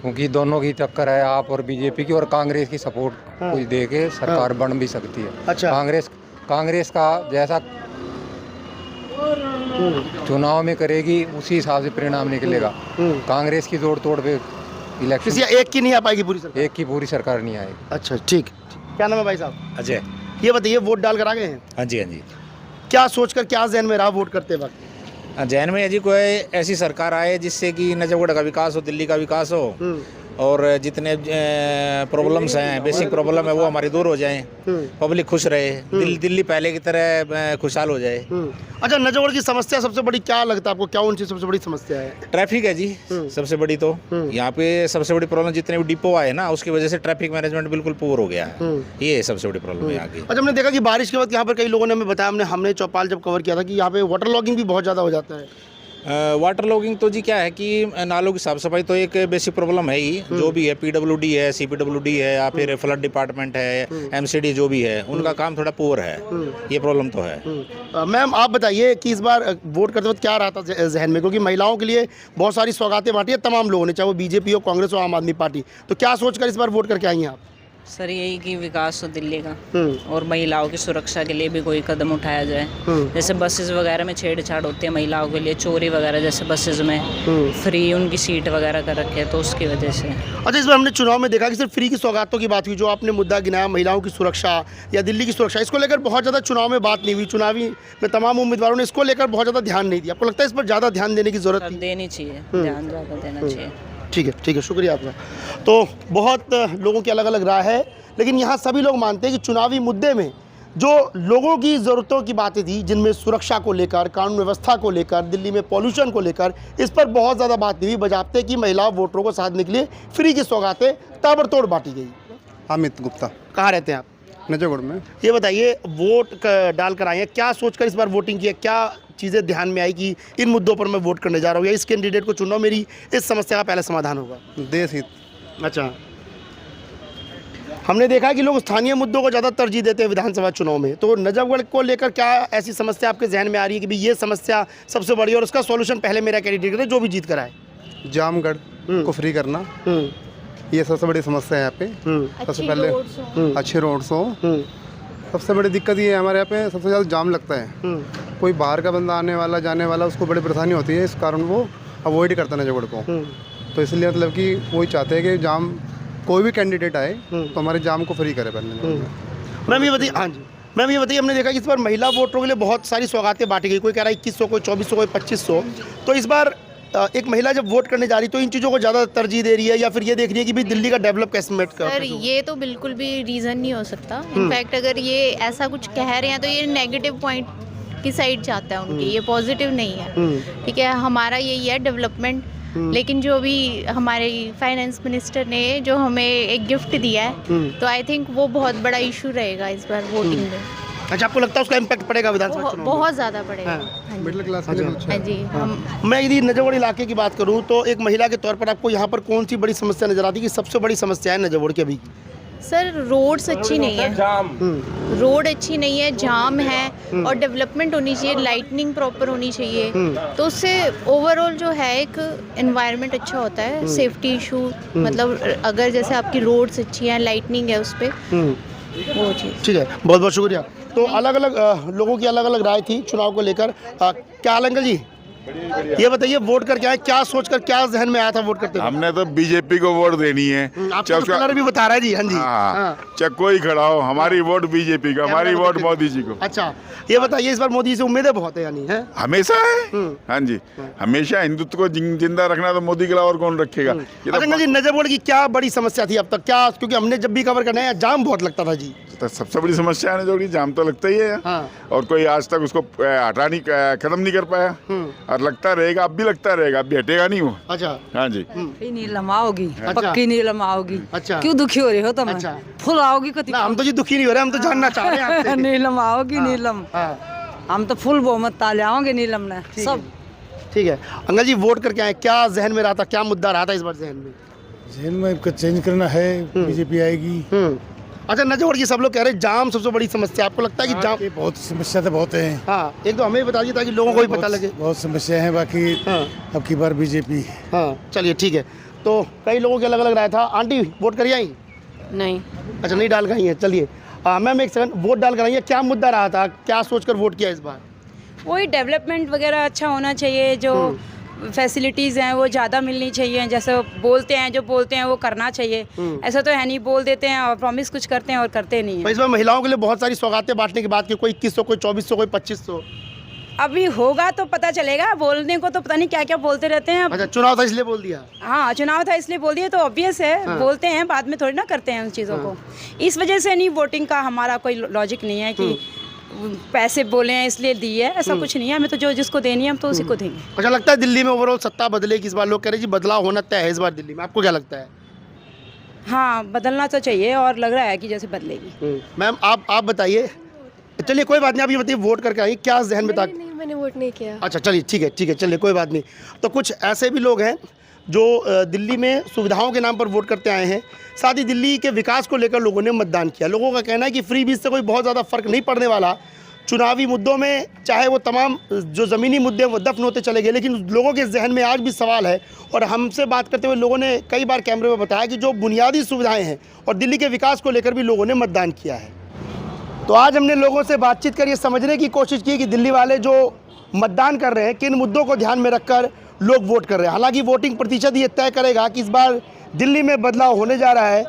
क्योंकि दोनों की टक्कर है, आप और बीजेपी की, और कांग्रेस की सपोर्ट कुछ दे के सरकार बन भी सकती है। अच्छा, कांग्रेस का जैसा चुनाव में करेगी उसी हिसाब से परिणाम निकलेगा। कांग्रेस की जोड़ तोड़ पे इलेक्शन, किसी एक की नहीं आ पाएगी पूरी सरकार? एक की पूरी सरकार नहीं आएगी। अच्छा, ठीक। क्या नाम है भाई साहब? अजय। ये बताइए, वोट डाल कर आ गए हैं? हाँ जी, हाँ जी। क्या सोचकर, क्या जहन में रहा वोट करते वक्त? जैन में जी कोई ऐसी सरकार आए जिससे कि नजफगढ़ का विकास हो, दिल्ली का विकास हो, और जितने प्रॉब्लम्स हैं, बेसिक प्रॉब्लम है, वो हमारी दूर हो जाएं, पब्लिक खुश रहे, दिल्ली पहले की तरह खुशहाल हो जाए। अच्छा, नजफगढ़ की समस्या सबसे बड़ी क्या लगता है आपको, क्या उनकी सबसे बड़ी समस्या है? ट्रैफिक है जी सबसे बड़ी। तो यहाँ पे सबसे बड़ी प्रॉब्लम, जितने भी डिपो आए ना, उसकी वजह से ट्रैफिक मैनेजमेंट बिल्कुल पुअर हो गया है, ये सबसे बड़ी प्रॉब्लम है यहाँ की। अच्छा, हमने देखा कि बारिश के वक्त यहाँ पर कई लोगों ने हमें बताया, हमने चौपाल जब कवर किया था, कि यहाँ पे वाटर लॉगिंग भी बहुत ज़्यादा हो जाता है। वाटर लॉगिंग तो जी क्या है कि नालों की साफ सफाई तो एक बेसिक प्रॉब्लम है ही, जो भी है, PWD है, CPWD है, या फिर फ्लड डिपार्टमेंट है, MCD जो भी है, उनका काम थोड़ा पुअर है, ये प्रॉब्लम तो है। मैम, आप बताइए कि इस बार वोट करते वक्त क्या रहा था जहन में, क्योंकि महिलाओं के लिए बहुत सारी सौगातें बांटी है तमाम लोगों ने, चाहे वो BJP हो, कांग्रेस हो, आम आदमी पार्टी, तो क्या सोचकर इस बार वोट करके आई हैं आप? सर यही कि विकास हो दिल्ली का और महिलाओं की सुरक्षा के लिए भी कोई कदम उठाया जाए। जैसे बसेस वगैरह में छेड़छाड़ होती है महिलाओं के लिए, चोरी वगैरह जैसे बसेस में फ्री उनकी सीट वगैरह कर रखे हैं तो उसकी वजह से। अच्छा, इस बार हमने चुनाव में देखा कि सिर्फ फ्री की सौगातों की बात हुई, जो आपने मुद्दा गिनाया महिलाओं की सुरक्षा या दिल्ली की सुरक्षा, इसको लेकर बहुत ज़्यादा चुनाव में बात नहीं हुई। चुनावी में तमाम उम्मीदवारों ने इसको लेकर बहुत ज़्यादा ध्यान नहीं दिया। आपको लगता है इस पर ज़्यादा ध्यान देने की ज़रूरत थी? देनी चाहिए, ध्यान ज़्यादा देना चाहिए। ठीक है, शुक्रिया आपका। तो बहुत लोगों की अलग अलग राय है, लेकिन यहाँ सभी लोग मानते हैं कि चुनावी मुद्दे में जो लोगों की ज़रूरतों की बातें थी, जिनमें सुरक्षा को लेकर, कानून व्यवस्था को लेकर, दिल्ली में पॉल्यूशन को लेकर, इस पर बहुत ज़्यादा बात नहीं हुई, बजाते कि महिला वोटरों को साधने के लिए फ्री की सौगातें ताबड़तोड़ बांटी गई। अमित गुप्ता। कहाँ रहते हैं आप? नजफगढ़ में। ये बताइए, वोट डाल कर आए हैं, क्या सोचकर इस बार वोटिंग की है? क्या चीज़ें ध्यान में आई कि इन मुद्दों पर मैं वोट करने जा रहा हूँ या इस कैंडिडेट को चुन रहा हूँ, मेरी इस समस्या का पहला समाधान होगा? देश हित। अच्छा, हमने देखा है कि लोग स्थानीय मुद्दों को ज़्यादा तरजीह देते हैं विधानसभा चुनाव में, तो नजफगढ़ को लेकर क्या ऐसी समस्या आपके जहन में आ रही है कि भाई ये समस्या सबसे बड़ी और उसका सॉल्यूशन पहले मेरा कैंडिडेट करे जो भी जीत कर आए? जामगढ़ को फ्री करना, ये सबसे बड़ी समस्या है यहाँ पे। सबसे पहले अच्छे रोड्स हो। सबसे बड़ी दिक्कत ये है हमारे यहाँ पे, सबसे ज़्यादा जाम लगता है। कोई बाहर का बंदा आने वाला जाने वाला, उसको बड़ी परेशानी होती है, इस कारण वो अवॉइड करता है नजफगढ़ को। तो इसलिए मतलब कि वही चाहते हैं कि जाम, कोई भी कैंडिडेट आए तो हमारे जाम को फ्री करे पहले। मैम ये बताइए, हाँ जी मैम ये बताइए, हमने देखा कि इस बार महिला वोटरों के लिए बहुत सारी सौगातें बांटी गई, कोई कह रहा है 2100, कोई 2400, कोई 2500। तो इस बार एक महिला जब वोट करने जा रही तो इन चीज़ों को ज़्यादा तरजीह दे रही है या फिर ये देख रही है कि भाई दिल्ली का डेवलप कैसे मेट कर? सर ये तो बिल्कुल भी रीज़न नहीं हो सकता। इनफैक्ट अगर ये ऐसा कुछ कह रहे हैं तो ये नेगेटिव पॉइंट की साइड जाता है उनकी, ये पॉजिटिव नहीं है। ठीक है, हमारा यही है डेवलपमेंट, लेकिन जो भी हमारे फाइनेंस मिनिस्टर ने जो हमें एक गिफ्ट दिया है तो आई थिंक वो बहुत बड़ा इशू रहेगा इस बार वोटिंग में। अच्छा, आपको लगता है उसका इम्पैक्ट पड़ेगा विधानसभा चुनाव में? बहुत ज़्यादा पड़ेगा। Middle class. हाँ जी। मैं यदि नजफगढ़ इलाके की बात करूं तो एक महिला के तौर पर आपको यहाँ पर कौन सी बड़ी समस्या नजर आती है कि सबसे बड़ी समस्या है नजफगढ़ की अभी? सर रोड्स अच्छी नहीं है, रोड अच्छी नहीं है, जाम है और डेवलपमेंट होनी चाहिए, लाइटनिंग प्रॉपर होनी चाहिए, तो उससे ओवरऑल जो है एक एनवायरनमेंट अच्छा होता है। सेफ्टी इशू मतलब अगर जैसे आपकी रोड्स अच्छी हैं, लाइटनिंग है उस पर, वो चीज़। ठीक है, बहुत बहुत शुक्रिया। तो अलग अलग लोगों की अलग अलग राय थी चुनाव को लेकर। क्या अंकल जी ये बताइए, वोट करके आए, क्या सोचकर, क्या जहन में आया था वोट करते? हमने तो बीजेपी को वोट देनी है। आपका तो कलर भी बता रहा है जी। हाँ जी, चाहे कोई खड़ा हो, हमारी वोट बीजेपी का, हमारी वोट मोदी जी को। अच्छा, ये बताइए इस बार मोदी से उम्मीदें बहुत है यानी? है हमेशा है। हाँ जी, हमेशा हिंदुत्व को जिंदा रखना तो मोदी के अलावा और कौन रखेगा। अंकल जी, नजफगढ़ की क्या बड़ी समस्या थी अब तक? क्या, क्योंकि हमने जब भी कवर करना है जाम बहुत लगता था जी। तो सबसे बड़ी समस्या है जो जाम तो लगता ही है। और कोई आज तक उसको हटा नहीं, खत्म नहीं कर पाया और लगता रहेगा, अब भी लगता रहेगा, अब भी हटेगा नहीं वो। अच्छा, हाँ जी। नीलम आओगी, पक्की नीलम आओगी। अच्छा, क्यों दुखी हो रहे हो तुम? अच्छा, फुल आओगी कति? हम तो जी दुखी नहीं हो रहे, हम तो जानना चाह रहे हैं आपसे। नीलम आओगी, नीलम। हम तो फुल बहुमत ताले आओगे नीलम ने सब। ठीक है अंकल जी, वोट करके आए, क्या जहन में रहा था, क्या मुद्दा रहा था इस बार जहन में? जहन में चेंज करना है, बीजेपी आएगी। अच्छा, नजफगढ़ की सब लोग कह रहे हैं जाम सबसे बड़ी समस्या, आपको लगता है कि जाम? बहुत समस्या तो बहुत है। हाँ, एक तो हमें बता दिए ताकि लोगों को भी पता लगे। बहुत समस्या है, बाकी अब की बार बीजेपी। हाँ चलिए ठीक है। तो कई लोगों की अलग अलग राय था। आंटी वोट करिए आई? नहीं। अच्छा, नहीं डाल गई हैं। चलिए मैम एक सेकंड, वोट डाल कर आई है, क्या मुद्दा रहा था, क्या सोचकर वोट किया इस बार? वही डेवलपमेंट वगैरह अच्छा होना चाहिए, जो फैसिलिटीज़ हैं वो ज़्यादा मिलनी चाहिए, जैसे बोलते हैं, जो बोलते हैं वो करना चाहिए। ऐसा तो है नहीं, बोल देते हैं और प्रॉमिस कुछ करते हैं और करते नहीं हैं। इस बार महिलाओं के लिए बहुत सारी सौगातें बांटने की बात की, कोई 2100, कोई 2400, कोई 2500। अभी होगा तो पता चलेगा, बोलने को तो पता नहीं क्या क्या बोलते रहते हैं। अच्छा, चुनाव था इसलिए बोल दिया? हाँ, चुनाव था इसलिए बोल दिया, तो ऑब्वियस है। बोलते हैं, बाद में थोड़ी ना करते हैं उन चीज़ों को। इस वजह से नहीं, वोटिंग का हमारा कोई लॉजिक नहीं है कि पैसे बोले हैं इसलिए दिए है, ऐसा कुछ नहीं है। हमें तो जो जिसको देनी है हम तो उसी को देंगे। अच्छा, लगता है दिल्ली में ओवरऑल सत्ता बदलेगी इस बार? लोग कह रहे हैं जी बदलाव होना तय है इस बार दिल्ली में, आपको क्या लगता है? हाँ, बदलना तो चाहिए और लग रहा है कि जैसे बदलेगी। मैम आप बताइए। चलिए कोई बात नहीं, आप ये बताइए वोट करके आई, क्या जहन में था? नहीं, मैंने वोट नहीं किया। अच्छा चलिए ठीक है, चलिए कोई बात नहीं। तो कुछ ऐसे भी लोग हैं जो दिल्ली में सुविधाओं के नाम पर वोट करते आए हैं, साथ ही दिल्ली के विकास को लेकर लोगों ने मतदान किया। लोगों का कहना है कि फ्री बीज से कोई बहुत ज़्यादा फर्क नहीं पड़ने वाला, चुनावी मुद्दों में चाहे वो तमाम जो ज़मीनी मुद्दे हैं वो दफन होते चले गए, लेकिन लोगों के जहन में आज भी सवाल है। और हमसे बात करते हुए लोगों ने कई बार कैमरे में बताया कि जो बुनियादी सुविधाएं हैं और दिल्ली के विकास को लेकर भी लोगों ने मतदान किया है। तो आज हमने लोगों से बातचीत कर ये समझने की कोशिश की कि दिल्ली वाले जो मतदान कर रहे हैं किन मुद्दों को ध्यान में रखकर लोग वोट कर रहे हैं। हालांकि वोटिंग प्रतिशत ये तय करेगा कि इस बार दिल्ली में बदलाव होने जा रहा है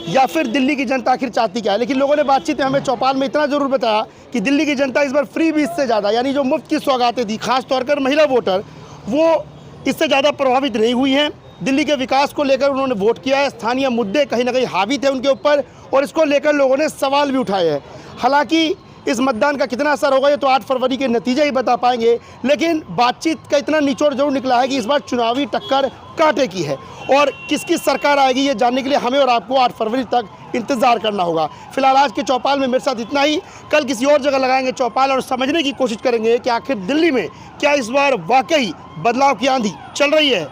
या फिर दिल्ली की जनता आखिर चाहती क्या है। लेकिन लोगों ने बातचीत में हमें चौपाल में इतना ज़रूर बताया कि दिल्ली की जनता इस बार फ्री बीज से ज़्यादा, यानी जो मुफ्त की सौगातें दी, खास तौर पर महिला वोटर, वो इससे ज़्यादा प्रभावित नहीं हुई हैं। दिल्ली के विकास को लेकर उन्होंने वोट किया है। स्थानीय मुद्दे कहीं ना कहीं हावी थे उनके ऊपर और इसको लेकर लोगों ने सवाल भी उठाए हैं। हालांकि इस मतदान का कितना असर होगा ये तो 8 फरवरी के नतीजे ही बता पाएंगे, लेकिन बातचीत का इतना निचोड़ जरूर निकला है कि इस बार चुनावी टक्कर कांटे की है और किसकी सरकार आएगी ये जानने के लिए हमें और आपको 8 फरवरी तक इंतजार करना होगा। फिलहाल आज के चौपाल में मेरे साथ इतना ही। कल किसी और जगह लगाएंगे चौपाल और समझने की कोशिश करेंगे कि आखिर दिल्ली में क्या इस बार वाकई बदलाव की आंधी चल रही है